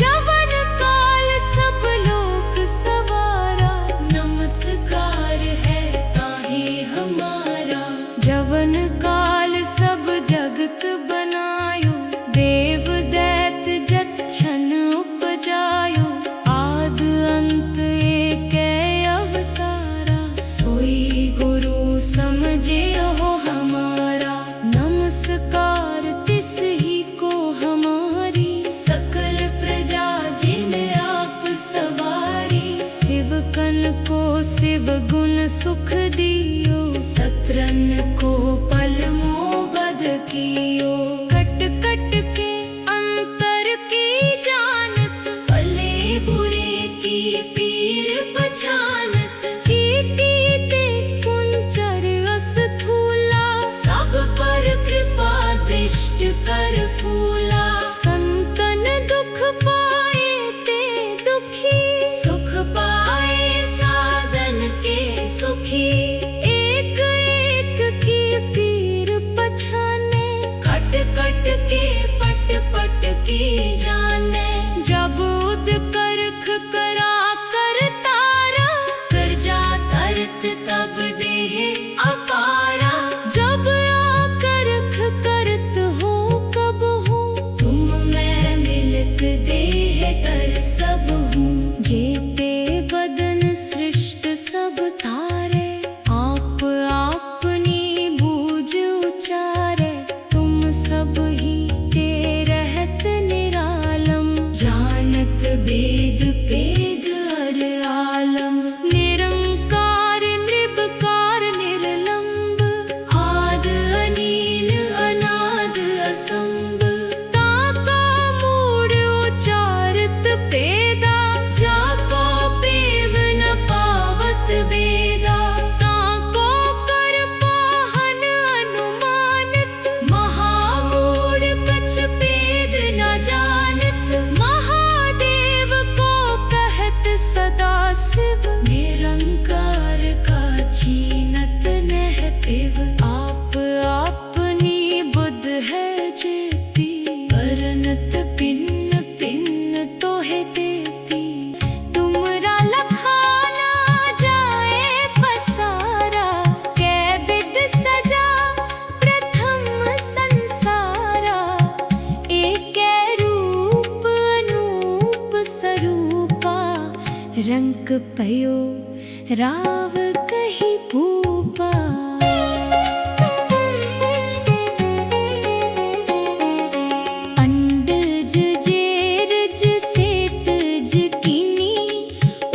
जवन काल सब लोक सवारा, नमस्कार है ताहि हमारा। जवन काल सब जगत बनायो, देव दैत जच्छन उपजायो। आद अंत एक अवतारा, सोई गुरु समझे हो हमारा। नमस्कार तिस ही को हमारी, सकल प्रजा जिन आप सवारी। शिवकन को शिव गुण सुख दियो, सत्रन को पल मोबद कियो। कट कट के अंतर की जानत, भले बुरे की पीर पहचानत। चीटी ते कुंचर अस्थूला, सब पर कृपा दृष्ट कर फूला। संतन दुख पाए ते दुखी, सुख पाए साधन के सुखी। एक एक की पीर पछाने, कट कट के पट पट की जाने। जब उद करख करा कर तारा, फरक पयो राव कही पूपा। अंडज जेरज सेतज कीनी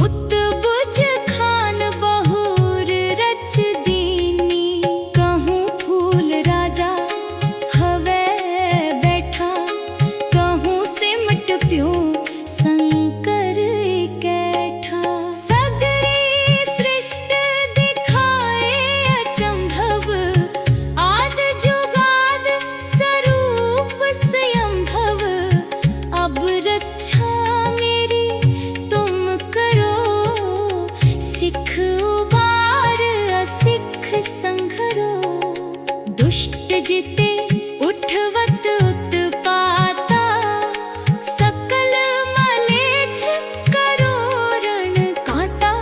उत बुझ खान बहुर रच दीनी। कहूँ फूल राजा हवे बैठा, कहूँ सिमट प्यो शंकर कैठा। सगरी सृष्ट दिखाए अचंभव, आद जुगाद स्वरूप स्वयंभव। अब रक्षा मेरी तुम करो, सिख उबार असिख संघरो। दुष्ट जिते उठवत उत्पाता, सकल मलेच्छ करो रण कांटा।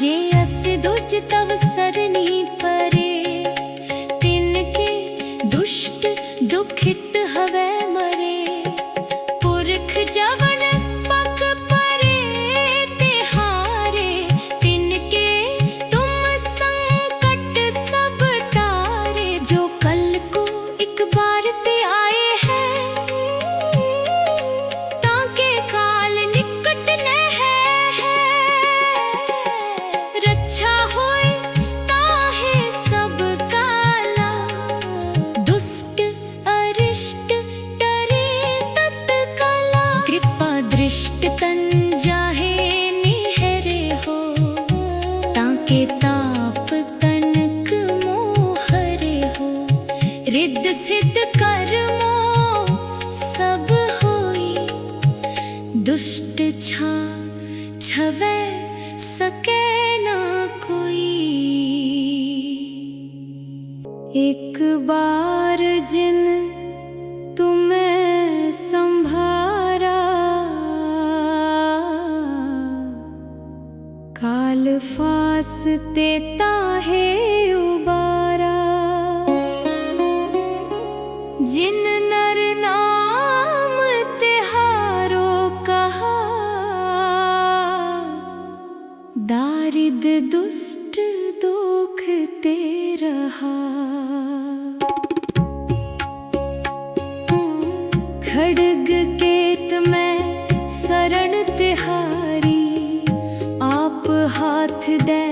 जे अस दुज तव सरनी परे, तिनके दुष्ट दुखित हवै मरे। पुरख जवन पग परे तिहारे, तिनके तुम संकट सब टारे। जो कल को एक बार ते आए हैं, ताके काल निकट न है। रक्षा होए ताहे सब काला, दुष्ट अरिष्ट डरे तत्काला। कृपा दृष्ट तन जाहे निहरे हो, ताके ताप तनक मोहरे हो। रिद्ध सिद्ध कर्मो सब होई, दुष्ट छवै सके न कोई। एक बार जिन तुम्हें संभारा, काल फासते ताहे उबारा। जिन नर नाम तिहारो कहा, दारिद दुष्ट दोखते रहा। खड्ग केत में शरण तिहारी, आप हाथ दे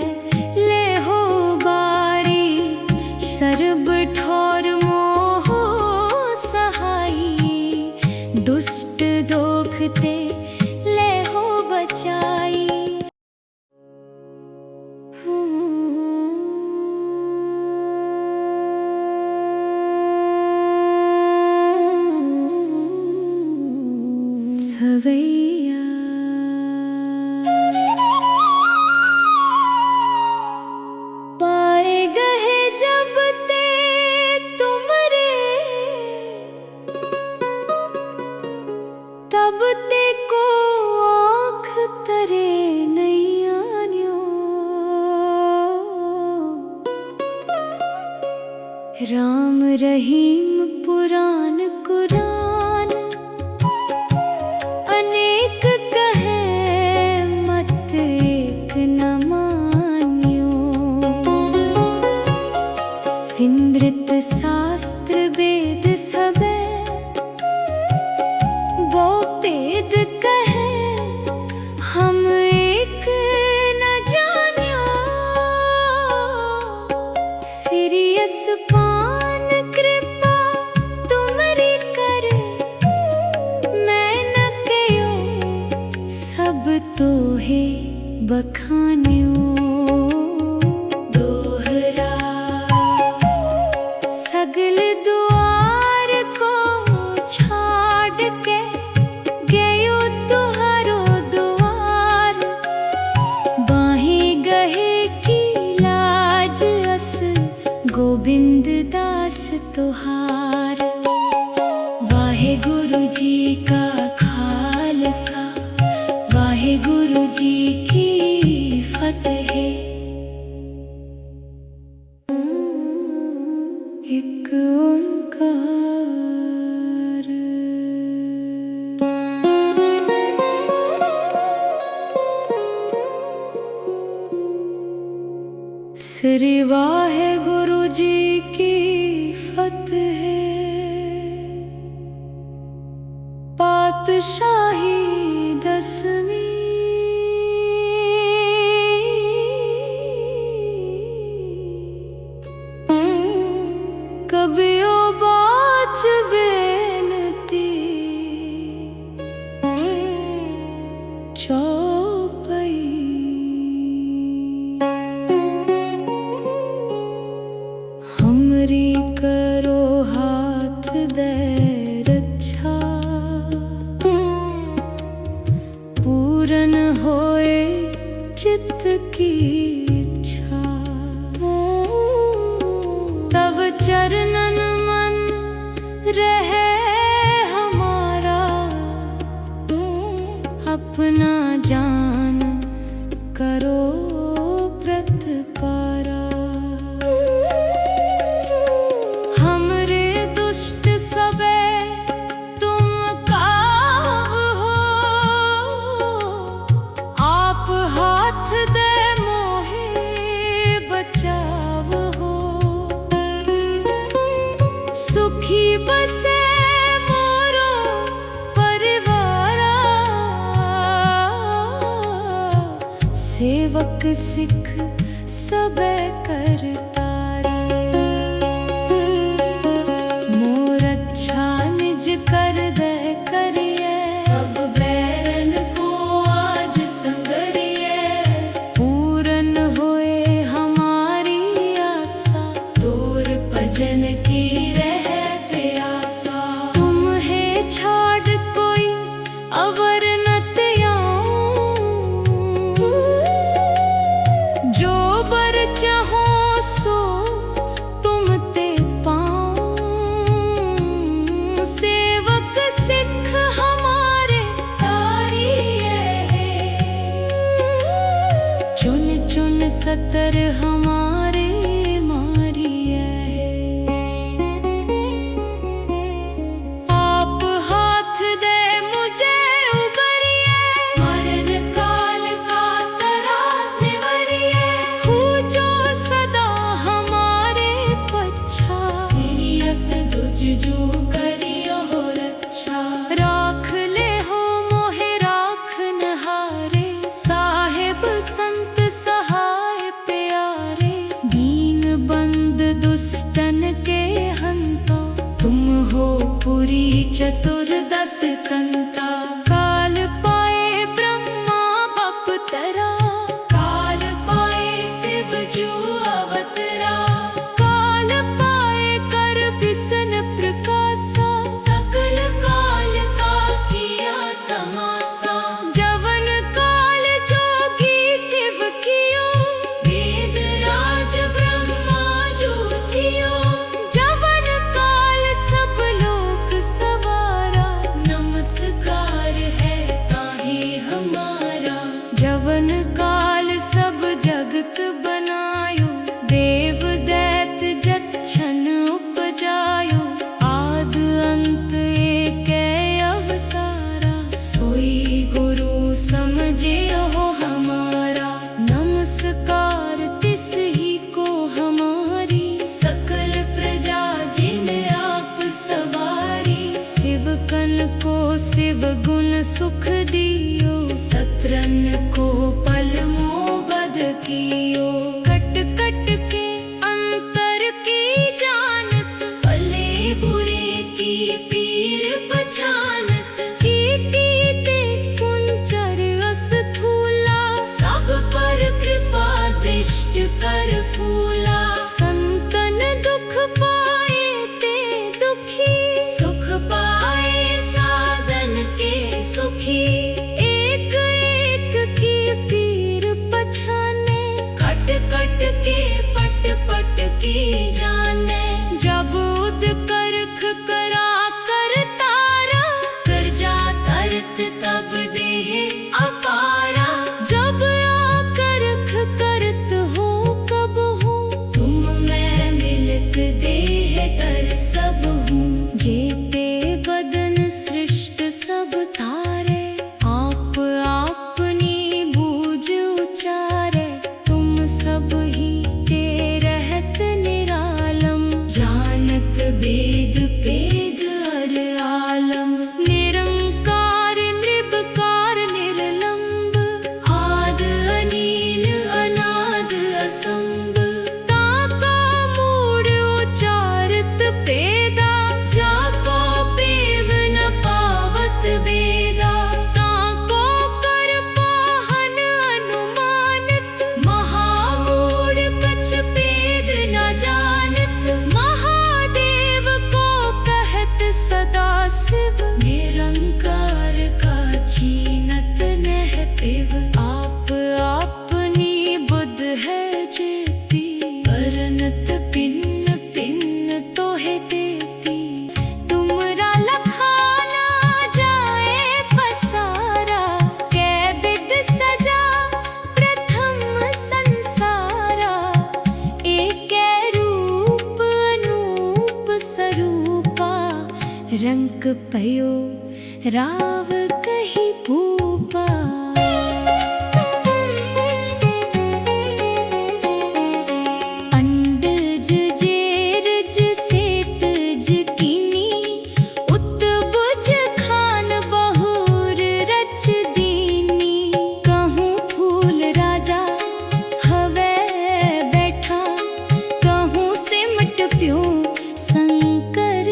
ले हो बारी। सर्ब ठौर मोह सहाई, दुष्ट दोखते ले हो बचाई। सवैया पाए गए जब ते तुमरे, तब ते को आँख तरे नहीं आन्यो। राम रहीम पुराण कुरान, अनेक कहे मत एक न मान्यो। सिमृत शास्त्र वेद सबे, वो वेद कहे हम एक न जान्यो। सिरियस पान कृपा तुमरी करे, मैं न कयो सब तोहे बखान्यो। दोहरा सगल द्वार को छाड़ के, गयो तुहारो द्वार। बाहें गहे की लाज अस, गोविंद दास तुहार। वाहे गुरु जी का खालसा, वाहे गुरु जी की फतेह। एक ओंकार। श्री वाहे गुरु जी की फतेह, पातशाही 10वीं। कबियो बाच बेनती चौपई। हमरी करो हाथ दे रक्षा, पूरन होए चित्त की इच्छा। तब चरणन मन रहे हमारा, अपना जान करो व्रत पारा। हमरे दुष्ट सबे तुम काव हो, आप हाथ दे मोहे बचाव हो। सुखी बसे मोरो परिवारा, सेवक सिख सबे करतारी। मोर अच्छा निज कर दे करिए, सब बैरन को आज संगरिए। पूरन होए हमारी आशा, तोर भजन की रह प्यासा। तुम्हें छाड़ कोई अवर न त्याऊं, जो बर चाहो सो तुम ते पाऊं। सेवक सिख हमारे तारी है, चुन चुन सतर हमारे मारी है। आप हाथ दे मुझे उबरिए, मरण काल का तरास निवरिए। पूजो सदा हमारे पच्छा, सीरियस दुजजू करियो हो रक्षा। राख ले हो मोहे राख नहारे, साहेब संत सहाय प्यारे। दीन बंद दुष्टन के हंता, तुम हो पुरी चतुर्दश कंता। काल पाए ब्रह्मा बपतरा, काल पाए शिव जू अवतरा। काल पाए कर बिसन प्रकाशा, सकल काल का किया तमाशा। जवन काल जोगी शिव कियो, वेद राज ब्रह्मा जो थियो। जवन काल सब लोक सवारा, नमस्कार है ताहि हमारा। जवन काल सब जगत बनायो, देव दैत जच्छन उपजायो। आद अंत एक अवतारा, सोई गुरु समझियो हमारा। नमस्कार तिस ही को हमारी, सकल प्रजा जिन आप सवारी। शिवकन को शिव गुण सुख दियो, सत्रन को पल मोबद कियो। कट कट के अंतर की जानत, भले बुरे की पीर पहचानत। चीटी ते कुंचर अस्थूला, सब पर कृपा दृष्ट कर फूला। संतन दुख पाए ते दुखी, सुख पाए साधन के सुखी। एक एक की पीर पछाने, कट कट के पट पट की जाने। जब उद करख करा कर तारा, प्रजा तरत तब देह अपारा। जब आकरख करत हो कब हो, तुम मैं मिलत देह तर सब हूँ। जेते बदन सृष्ट सब तारे, आप अपनी बूझ उचारे। तुम सब ही के फरक पयो राव कही भूपा। अंडज जेरज सेतज कीनी उत्बुज खान बहुर रच दीनी। कहूँ फूल राजा हवे बैठा, कहूँ सिमट प्यों शंकर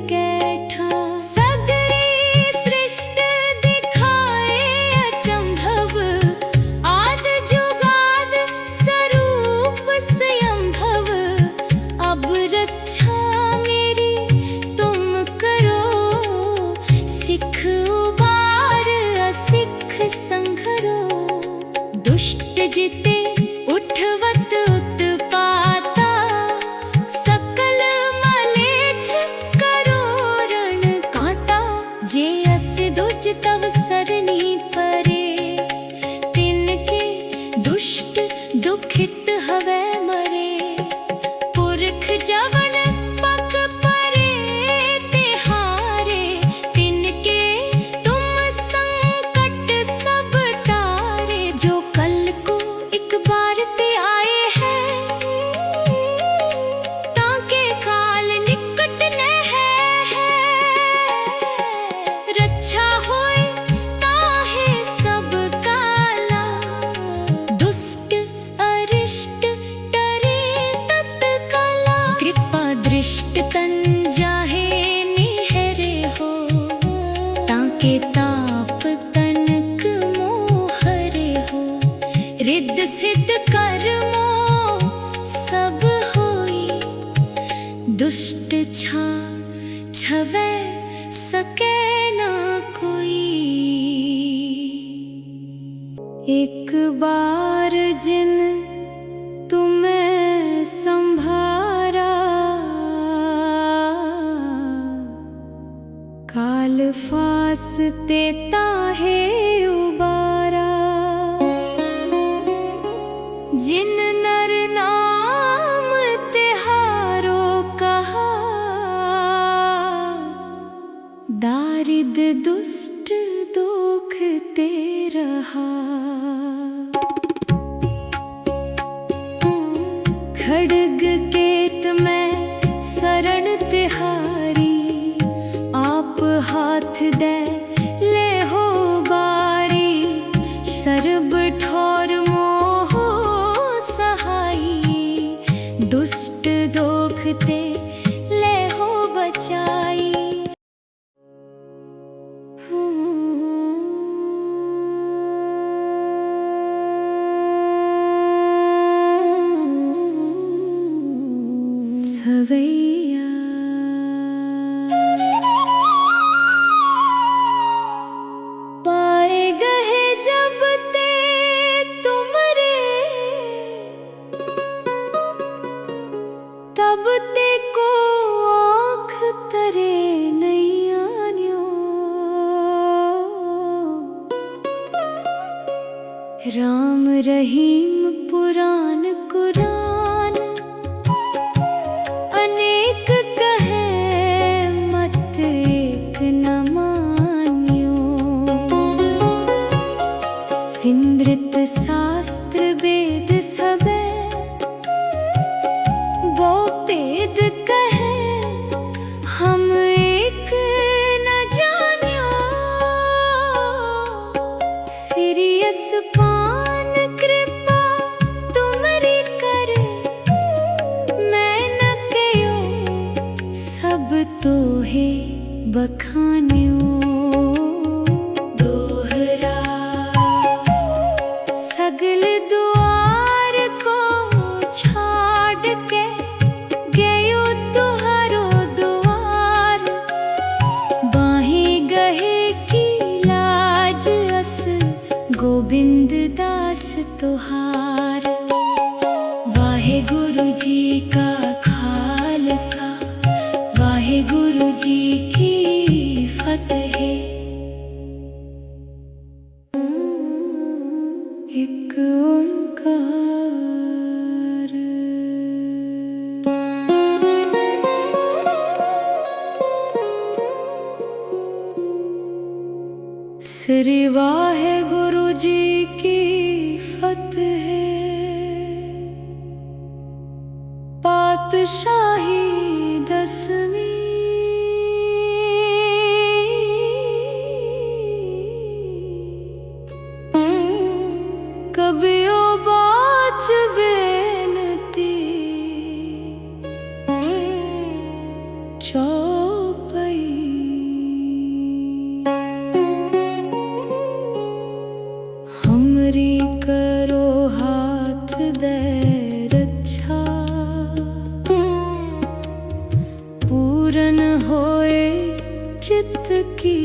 कैठा। सगरी सृष्ट दिखाए अचंभव, आद जुगाद स्वरूप स्वयंभव। अब रक्षा मेरी तुम करो, सिख उबार असिख संघरो। दुष्ट जिते उठवत उत्पाता, सकल मलेच्छ करो रण कांटा। जे अस दुज तव सरनी परे, तिनके दुष्ट दुखित हवै मरे। पुरख जवन पग परे तिहारे, तिनके तुम संकट सब टारे। जो कल को एक बार ते आए हैं, ताके काल निकट न है। रक्षा होए ताहे सब काला, दुष्ट अरिष्ट डरे तत्काला। कृपा दृष्ट तन जाहे निहरे हो, ताके ताप तनक मोहरे हो। रिद्ध सिद्ध कर्मो सब होई, दुष्ट छवै सके न कोई। एक बार जिन तुम्हें संभारा, काल फासते ताहे उबारा। जिन नर नाम तिहारो कहा, दारिद दुष्ट दुखते रहा। खड्ग केत में शरण तिहारी, आप हाथ दे ले हो बारी। सर्ब ठौर मोह सहाई, दुष्ट दोखते ले हो बचाई। सवैया पाए गए जब ते तुमरे, तब ते को आँख तरे नहीं आन्यो। राम रहीम पुराण कुरान, अनेक कहे मत एक न मान्यो। सिमृत शास्त्र वेद सबे, वो वेद कहे हम एक न जान्यो। सिरियस पान कृपा तुमरी कर, है पातशाही 10वीं। कबियो बाच बेनती चौपई। हमरी करो हाथ दे रक्षा, पूरन होए चित्त की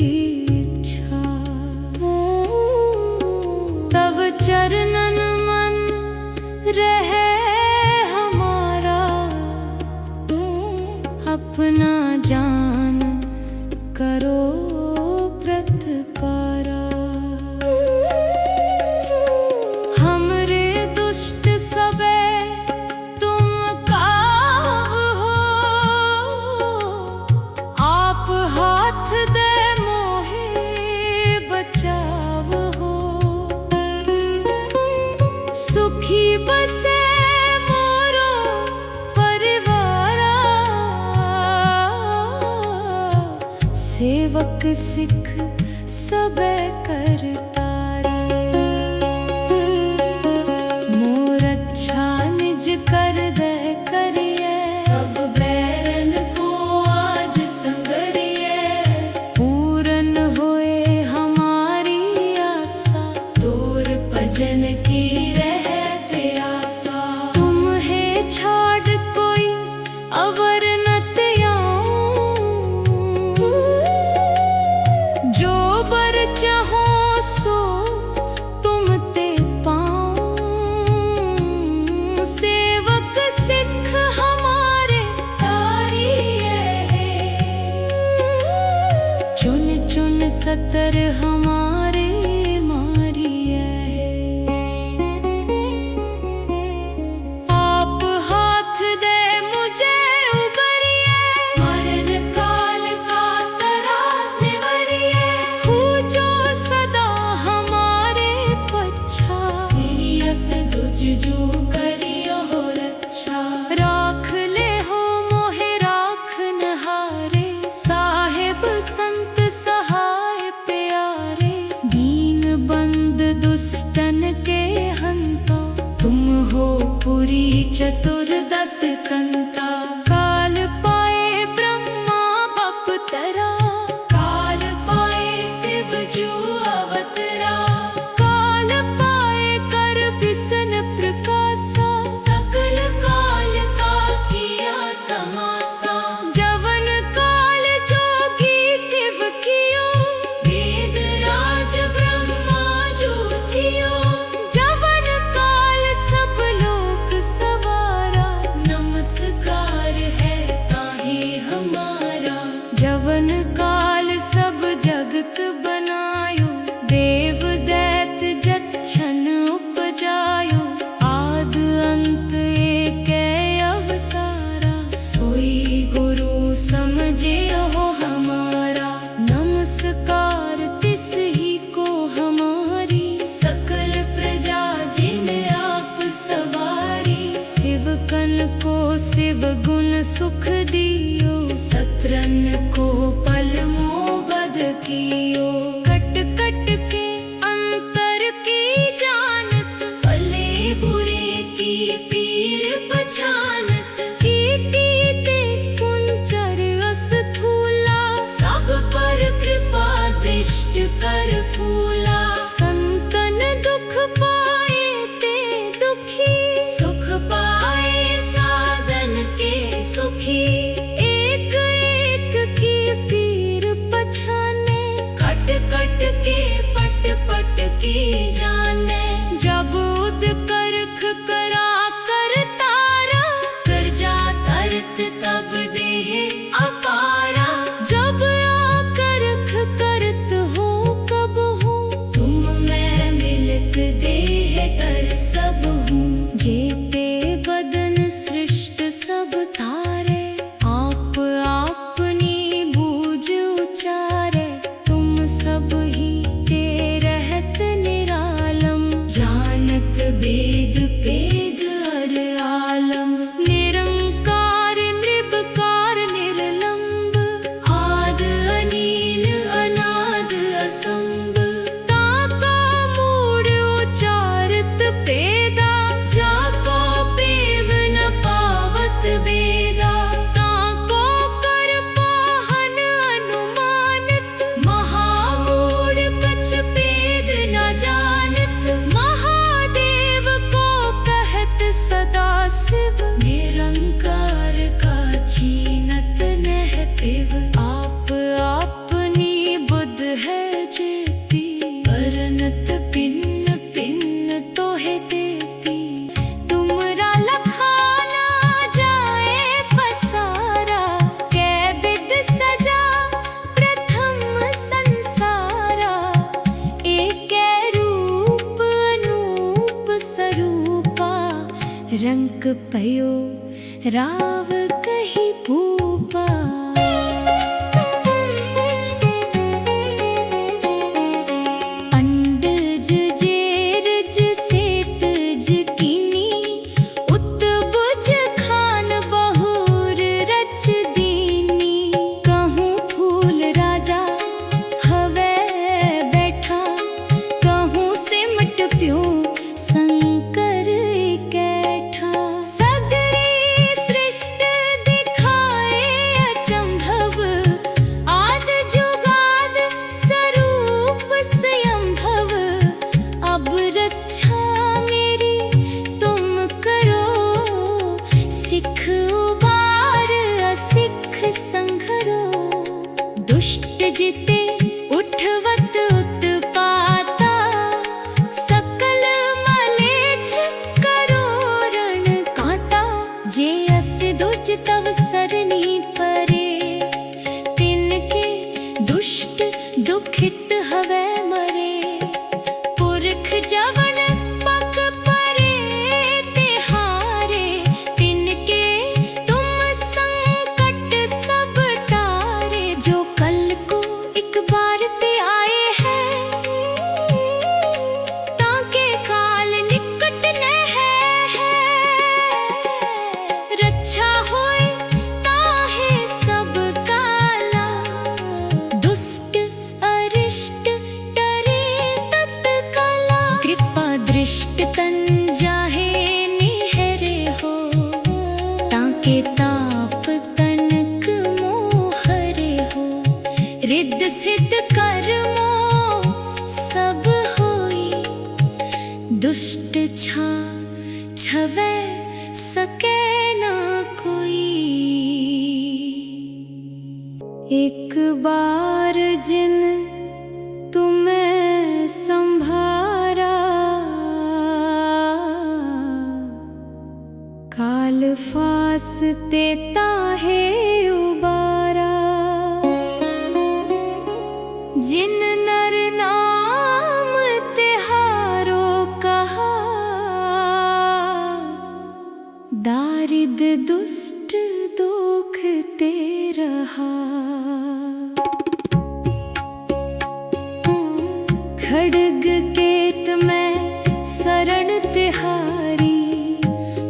इच्छा। तब चरणन मन रहे हमारा, अपना जान करो प्रतपारा। हमरे दुष्ट सबे तुम काव हो, आप हाथ दे मोहे बचाव हो। सुखी बसे मोरो परिवारा, सेवक सिख सबे करतारी। मोर अच्छा निज कर दे करिए, सब बैरन को आज संगरिए। पूरन होए हमारी आशा, तोर भजन की रह प्यासा। तुम्हें छाड़ कोई अवर न त्याऊं, जो बर चाहो सो तुम ते पाऊं। सेवक सिख हमारे तारी है, चुन चुन सतर हमारे मारी है। आप हाथ दे मुझे उबरिए, मरण काल का तरास निवरिए। पूजो सदा हमारे पच्छा, सीरियस दुजजू करियो हो रक्षा। राख ले हो मोहे राखन हारे, साहेब संत सहाय प्यारे। दीन बंद दुष्टन के हंता, तुम हो पुरी चतुर्दश कंता। काल पाए ब्रह्मा बपतरा, काल पाए शिव जू अवतरा। काल पाए कर बिसन प्रकाशा, सकल काल का किया तमाशा। जवन काल जोगी शिव कियो, वेद राज ब्रह्मा जो थियो। जवन काल सब लोक सवारा, नमस्कार है ताहि हमारा। जवन काल सब जगत बनायो, देव दैत जच्छन उपजायो। आद अंत एक अवतारा, सोई गुरु समझे हो हमारा। नमस्कार तिस ही को हमारी, सकल प्रजा जिन आप सवारी। शिवकन को शिव गुण सुख दियो, सत्रन को पल मोबद कियो। कट कट के अंतर की जानत, भले बुरे की पीर पहचानत। चीटी ते कुंचर अस्थूला, सब पर कृपा दृष्ट कर फूला। संतन दुख पाए ते दुखी, सुख पाए साधन के सुखी। एक एक की पीर पछाने, कट कट के पट पट की जाने। जब उद करख करा कर तारा, रंग पयो राव कही भूपा। अंडज जेरज सेतज कीनी उत्बुज खान बहुर रच दीनी। कहूँ फूल राजा हवे बैठा, कहूँ सिमट प्यो शंकर कैठा। सगरी सृष्टि दिखाए अचंभव, आद जुगाद स्वरूप स्वयंभव। अब रक्षा मेरी तुम करो, सिख उबार असिख संघरो। दुष्ट जिते उठवत उत्पाता, सकल मलेच्छ करो रण कांटा। जे अस दुज तव सरनी परे, तिनके दुष्ट दुखित हवै मरे। पुरख जवन पग परे तिहारे, तिनके तुम संकट सब टारे। जो कल को एक बार ते आए हैं, ताके काल निकट न है। रक्षा होए ताहे सब काला, दुष्ट अरिष्ट डरे तत्काला। कृपा दृष्ट तन जाहे निहरे हो, ताके ताप तनक मोहरे हो। रिद्ध सिद्ध कर्मो सब होई, दुष्ट छा छवै सके न कोई। एक बार जिन तुम्हें संभारा, काल फासते ताहे उबारा। जिन नर नाम तिहारो कहा, दारिद दुष्ट दुख ते रहा। खड्ग केत में शरण तिहारी,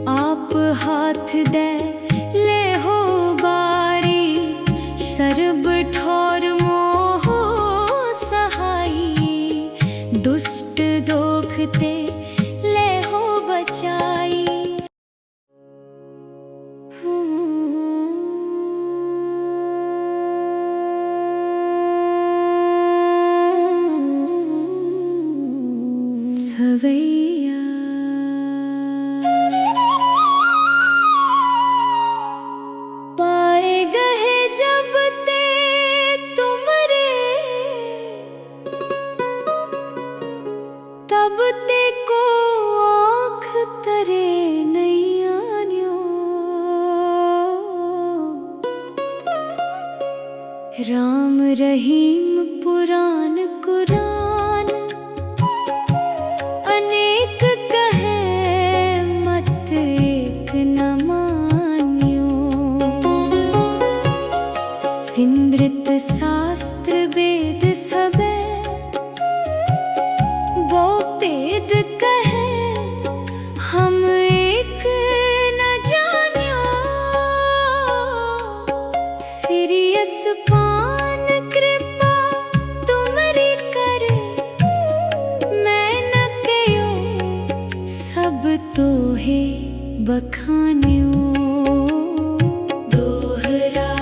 आप हाथ दे ले हो बारी। सर्ब ठौर मोह सहाई, दुष्ट दोखते ले हो बचाई। सवैया पाए गए जब ते तुमरे, तब ते को आँख तरे नहीं आन्यो। राम रहीम पुराण कुरान, अनेक कहे मत एक न मान्यो। सिमृत शास्त्र वेद सबे, वो वेद कहे हम एक न जान्यो। सिरियस पान कृपा तुमरी करे, मैं न कयो सब तोहे बखान्यो। दोहरा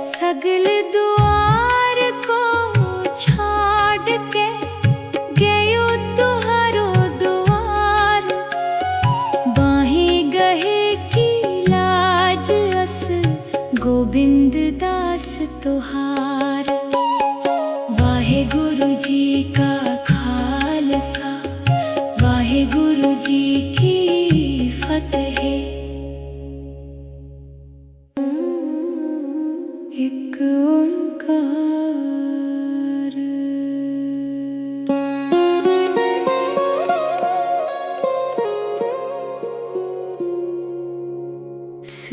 सगल द्वार को छाड़ के, गयो तुहारो द्वार। बाहें गहे की लाज अस, गोविंद दास तुहार। वाहे गुरु जी का खालसा, वाहे गुरु जी की फतेह। एक ओंकार।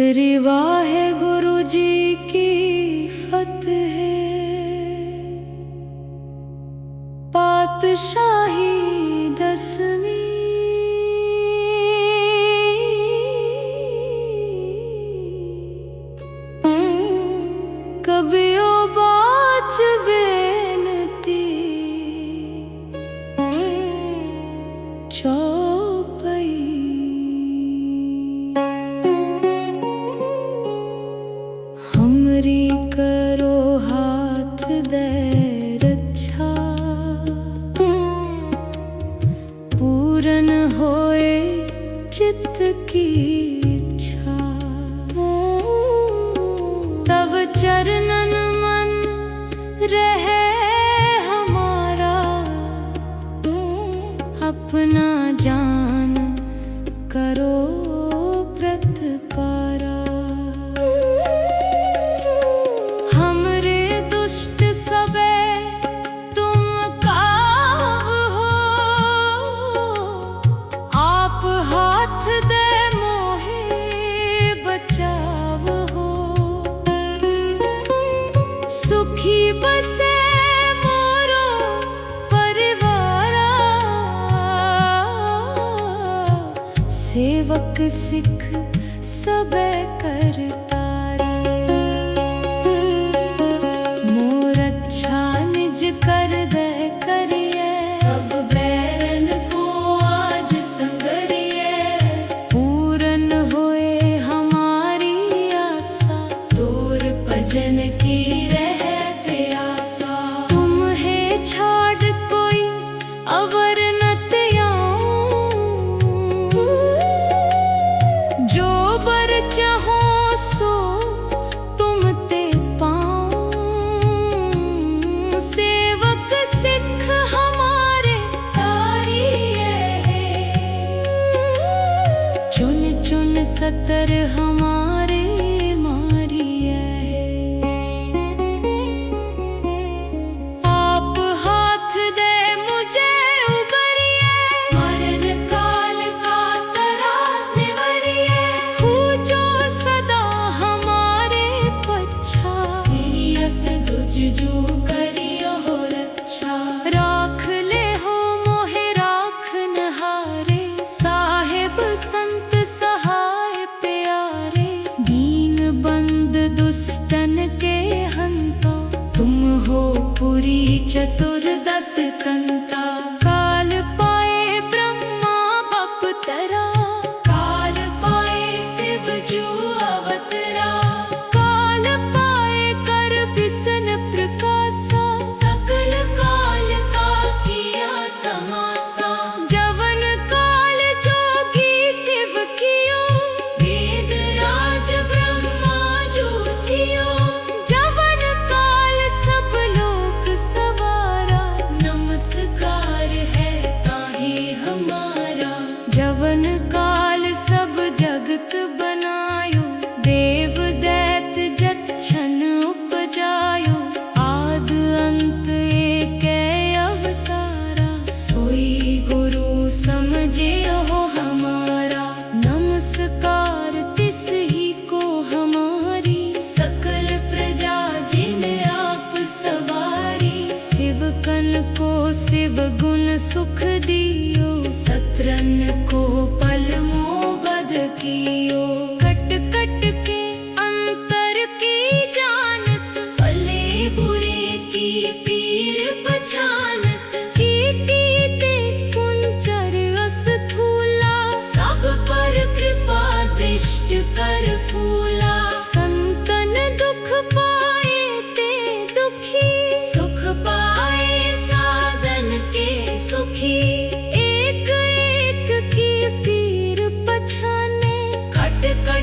तीसरी वाहे गुरु जी की फतेह, पातशाही 10वीं। कबियो बाच बेनती चौपई, हमरी करो हाथ दे रक्षा, पूरन होए चित्त की इच्छा। तब चरणन मन रहे हमारा, अपना जान करो प्रतपारा। हमरे दुष्ट सबे तुम काव हो, आप हाथ दे मोहे बचाव हो। सुखी बसे मोरो परिवारा, सेवक सिख सबे करतारी। मोर अच्छा निज कर दे करिए, सब बैरन को आज संगरिए। पूरन होए हमारी आशा, तोर भजन की रह प्यासा। तुम्हें छाड़ कोई अवर न त्याऊं, जो बर चाहो सो तुम ते पाऊं। सेवक सिख हमारे तारी है, चुन चुन सतर हमारे मारी है। आप हाथ दे मुझे उबरिए, मरण काल का तरास निवरिए। खूजो सदा हमारे पच्छा, सीरियस दुजजू करियो हो रक्षा। राख ले हो मोहे राख नहारे, साहेब संत सहाय प्यारे। दीन बंद दुष्टन के हंता, तुम हो पुरी चतुर्दश कंता। काल पाए ब्रह्मा बपतरा, काल पाए शिव जू अवतरा। काल पाए कर बिसन प्रकाशा, सकल काल का किया तमाशा। जवन काल जोगी शिव कियो, वेद राज ब्रह्मा जो थियो। जवन काल सब लोक सवारा, नमस्कार है ताहि हमारा। जवन काल सब जगत बनायो, देव दैत जच्छन उपजायो। आद अंत एक अवतारा, सोई गुरु समझे हो हमारा। नमस्कार तिस ही को हमारी, सकल प्रजा जिन आप सवारी। शिव कन को शिव गुण सुख दियो, सत्रन को पल मोबद कियो। कट कट के अंतर की जानत, भले बुरे की पीर पहचानत। चीटी ते कुंचर अस्थूला, सब पर कृपा दृष्ट कर फूला। संतन दुख पाए ते दुखी, सुख पाए साधन के सुखी। एक एक की पीर पछाने, कट कट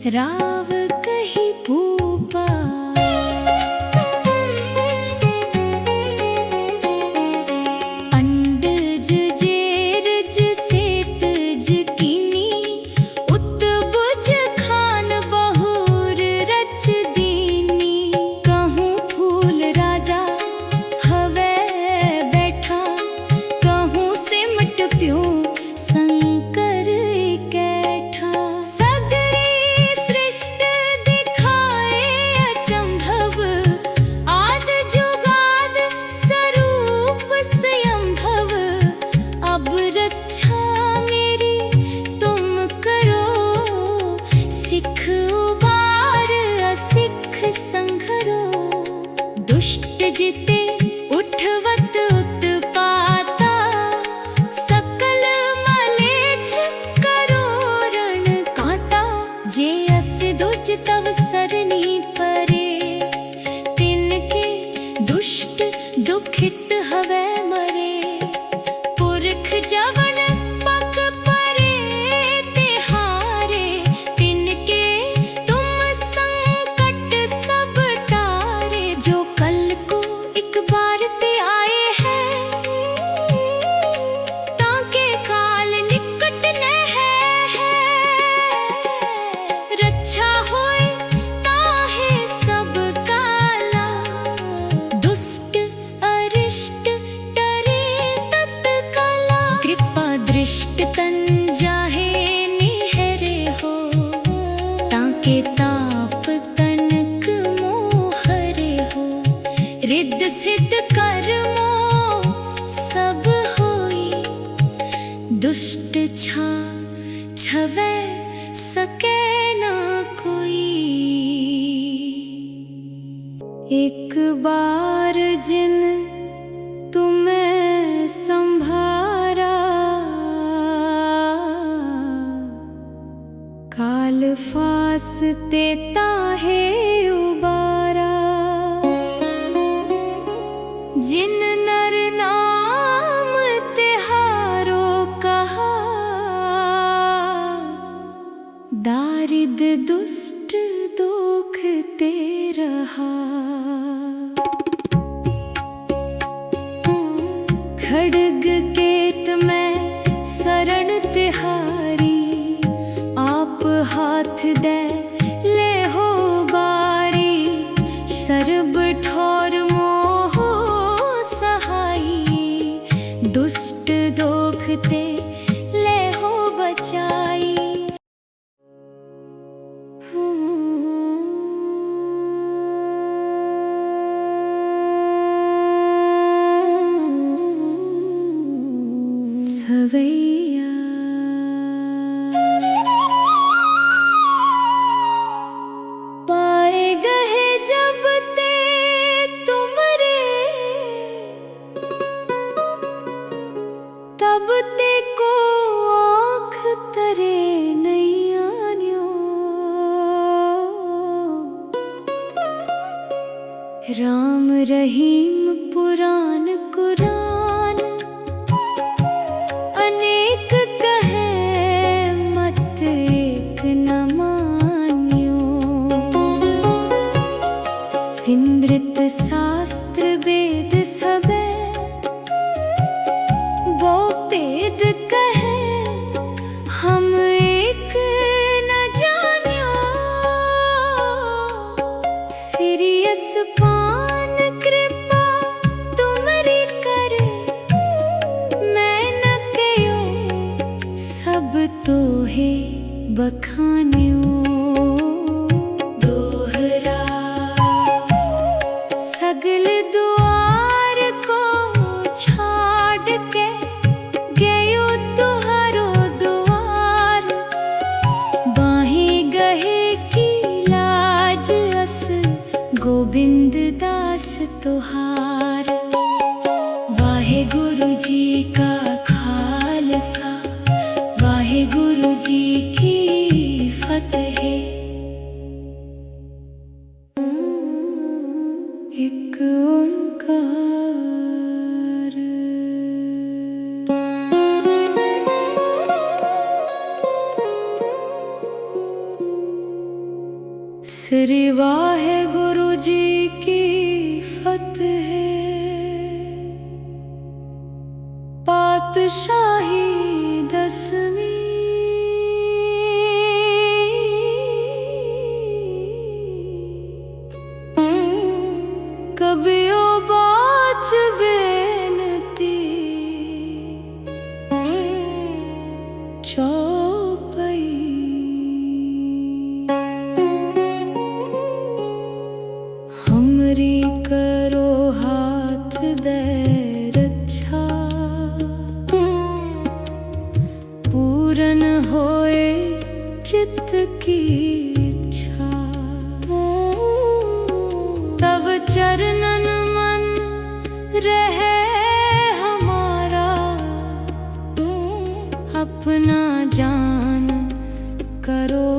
राव कही भूपा। अंडज जेरज सेतज कीनी उत्बुज खान बहुर रच दीनी। कहूँ फूल राजा हवे बैठा, कहूँ सिमट प्यो शंकर कैठा। सगरी सृष्ट दिखाए अचंभव, आद जुगाद स्वरूप स्वयंभव। अब रक्षा मेरी तुम करो, सिख उबार असिख संघरो। दुष्ट जिते उठवत उत्पाता, सकल मलेच्छ करो रण कांटा। जे अस दुज तव सरनी परे, तिनके दुष्ट दुखित हवै मरे। पुरख जवन पग परे तिहारे, तिनके तुम संकट सब टारे। जो कल को एक बार ते आए हैं, ताके काल निकट न है। रक्षा होए ताहे सब काला, दुष्ट अरिष्ट डरे तत्काला। कृपा दृष्ट तन जाहे निहरे हो, ताके ताप तनक मोहरे हो। रिद्ध सिद्ध कर्मो सब होई, दुष्ट छा छवै सके न कोई। एक बार जिन तुम्हें संभारा, काल फासते ताहे उबारा। जिन नर नाम तिहारो कहा, दारिद दुष्ट दुख ते रहा। खड्ग केत में शरण तिहारी, आप हाथ दे ले हो बारी। सर्ब ठौर मोह सहाई, दुष्ट दोखते ले हो बचाई। सवैया पाए गए जब ते तुमरे, तब ते को आँख तरे नहीं आन्यो। राम रहीम पुराण कुरान, अनेक कहे मत एक न मान्यो। सिमृत शास्त्र वेद सबे, वो वेद कहे हम एक न जान्यो। सिरियस पान कृपा तुमरी करे, मैं न कयो सब तोहे बखान्यो। दोहरा सगल द्वार को छाड़ के, गयो तुहारो द्वार। बाहें गहे की लाज अस, गोविंद दास तुहार। वाहे गुरु जी का खालसा, वाहे गुरु जी की फतेह। एक ओंकार। फतेह, पातशाही 10वीं। कबियो बाच बेनती चौपई, हमरी करो हाथ दे रक्षा, पूरन होए चित्त की इच्छा। तब चरणन मन रहे हमारा, अपना जान करो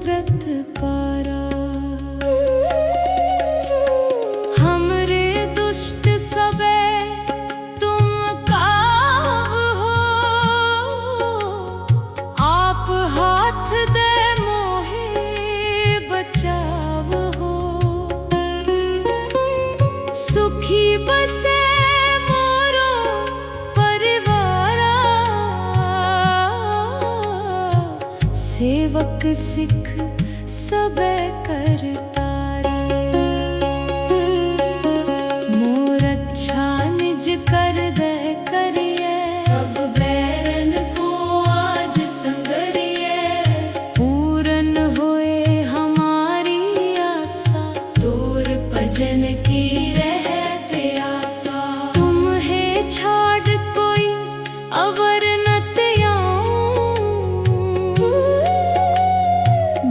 प्रतपारा। हमरे दुष्ट सबे तुम काव हो, आप हाथ दे मोहे बचाव हो। सुखी बसे मोरो परिवारा, सेवक सिख सबे करतारी। मोर अच्छा निज कर दे करिए, सब बैरन को आज संगरिए। पूरन होए हमारी आशा, तोर भजन की रह प्यासा। तुम्हें छाड़ कोई अवर न त्याऊं,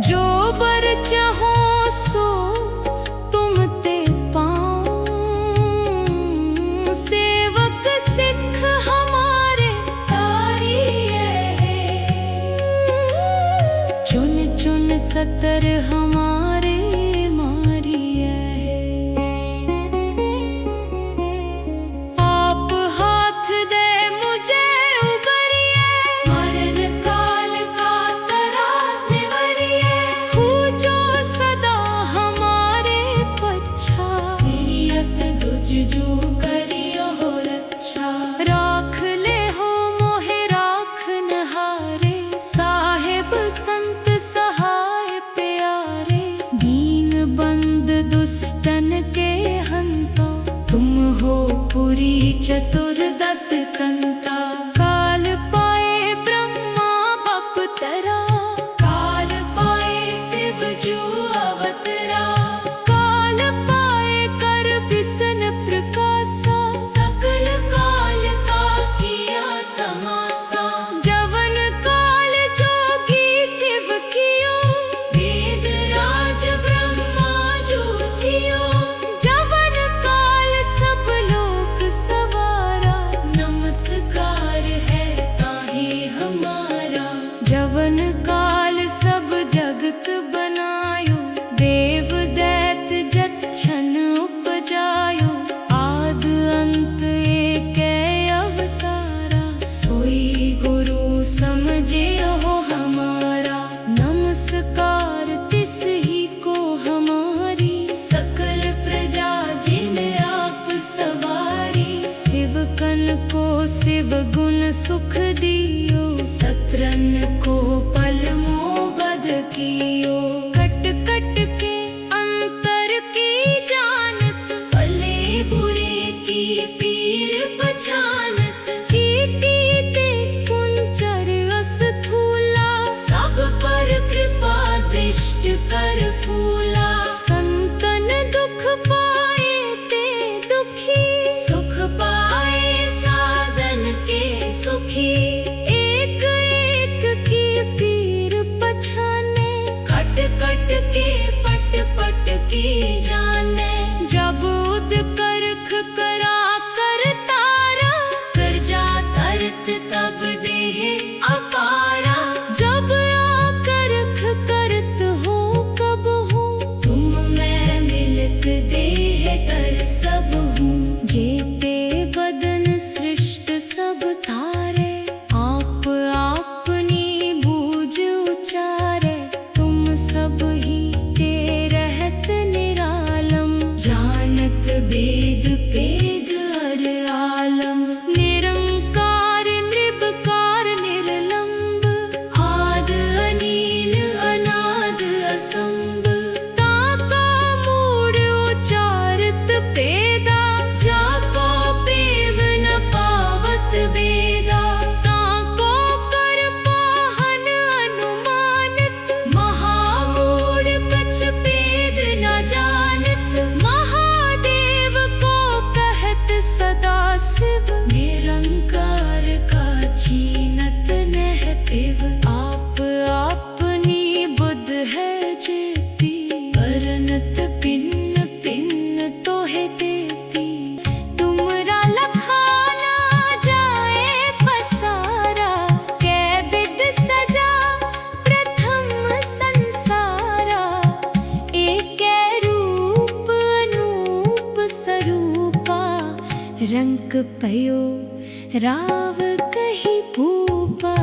जो बर चाहो सो तुम ते पाऊं। सेवक सिख हमारे तारी है, चुन चुन सतर हमारे मारी है। आप हाथ दे मुझे उबरिए, मरण काल का तरास निवरिए। पूजो सदा हमारे पच्छा, सिरियस दुजजू करियो हो रक्षा। राख ले हो मोहे राख नहारे, साहेब संत सहाय प्यारे। दीन बंद दुष्टन के हंता, तुम हो पुरी चतुर्दश कंता। काल पाए ब्रह्मा बपतरा, काल पाए शिव जू अवतरा। काल पाए कर बिसन प्रकाशा, सकल काल का किया तमाशा। जवन काल जोगी शिव कियो, वेद राज ब्रह्मा जो थियो। जवन काल सब लोक सवारा, नमस्कार है ताहि हमारा। जवन काल सब जगत बनायो, देव दैत जच्छन उपजायो। आद अंत एक अवतारा, सोई गुरु समझे हो हमारा। नमस्कार तिस ही को हमारी, सकल प्रजा जिन आप सवारी। शिवकन को शिव गुण सुख दियो, सत्रन को पल मोबद कियो। कट कट के अंतर की जानत, भले बुरे की पीर पहचानत। चीटी ते कुंचर अस्थूला, सब पर कृपा दृष्ट कर फूला। संतन दुख पाए ते दुखी, सुख पाए साधन के सुखी। वेद पेद अर आलम, निरंकार निर्विकार निर्लंब, आद अनील अनाद असंभ, ताका मूढ़ उचारत पेदा, जाको पेव न पावत वेदा, ताको कर पाहन अनुमानित, महामूढ़ कछ पेद न जानत, महादेव को कहत सदा शिव, निरंकार का चीनत नह पिव, आप अपनी बुध है जेती, परनत पिन्न पिन्न तोहे देती, तुमरा लखाना जाए पसारा, कै बिद सजा प्रथम संसारा, एक रूप अनूप स्वरूपा, रंक पयो राव कही भूपा।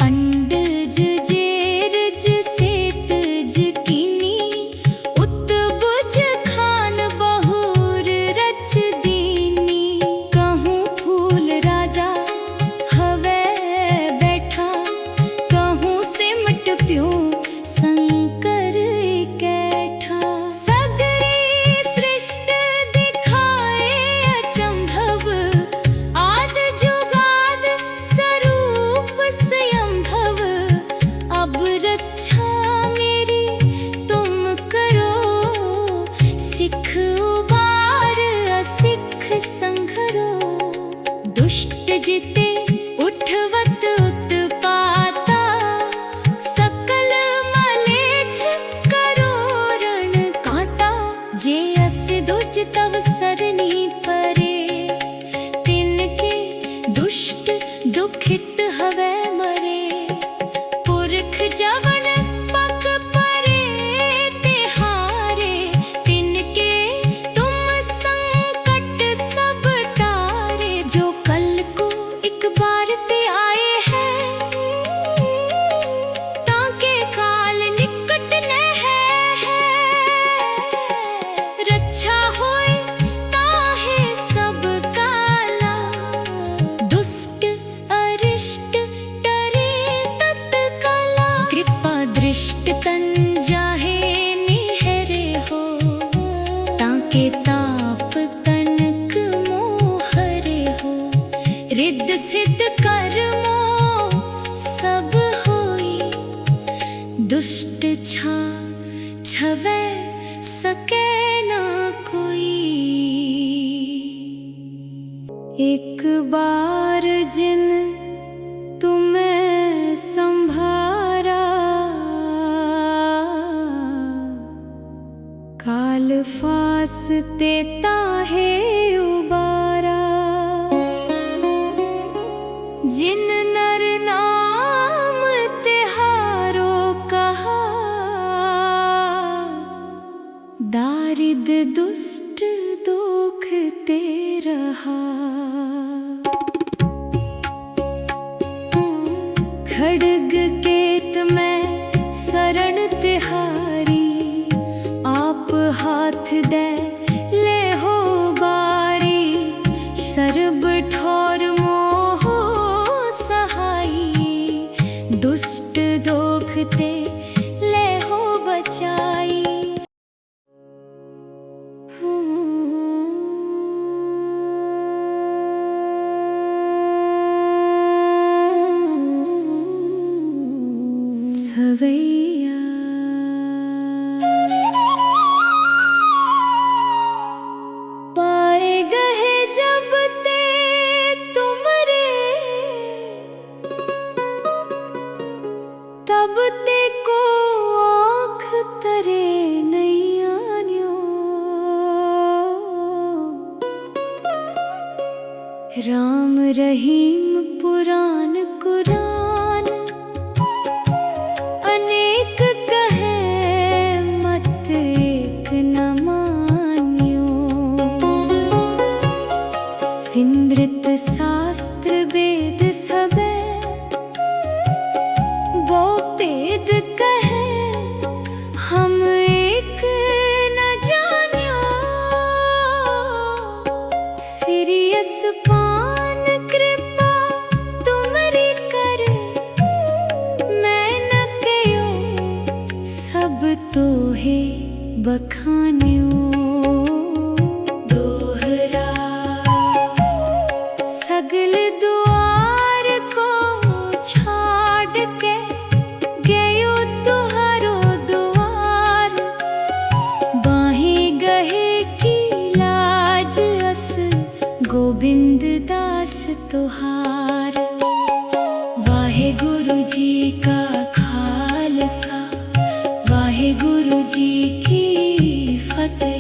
अंडज जेरज सेतज कीनी, उत्बुझ खान बहुर रच दीनी, कहूँ फूल राजा हवै बैठा, कहूँ सिमट प्यो शंकर कैठा, सगरी सृष्ट दिखाए अचंभव, आद जुगाद स्वरूप स्वयंभव, अब रक्षा मेरी तुम करो, सिख उबार असिख संघरो, दुष्ट जिते उठवत उत्पाता, सकल मलेच्छ करो रण कांटा, जे अस दुज तव सरनी परे, तिनके दुष्ट दुखित हवै मरे, पुरख जवन पग परे तिहारे, तिनके तुम संकट सब टारे, जो कल को एक बार ते आए हैं, ताके काल निकट न है, रक्षा होए ताहे सब काला, दुष्ट अरिष्ट डरे तत्काला, कृपा दृष्ट तन जाहे निहरे हो, ताके ताप तनक मोहरे हो, रिद्ध सिद्ध कर्मो सब होई, दुष्ट छा छवै सके ना कोई, एक बार जिन तुम्हें संभारा, काल फासते ताहे उबारा, जिन नर नाम तिहारो कहा, दारिद दुष्ट दुख ते रहा, खड्ग केत में शरण तिहारी, आप हाथ दे ले हो बारी, सर्ब ठौर मोह सहाई, दुष्ट दोखते ले हो बचाई। सवैया पाए गए जब ते तुमरे, तब ते को आँख तरे नहीं आन्यो, राम रहीम पुराण कुरान, अनेक कहे मत एक न मान्यो, सिमृत शास्त्र वेद सबे, वो पेद कहे तोहे बखानियो दोहरा सगल दुआर को छाड़ के गयो तुहारो दुआर बाहें गहे की लाज अस गोविंद दास तुहार। वाहे गुरु जी का खालसा वाहे गुरु जी की फतेह।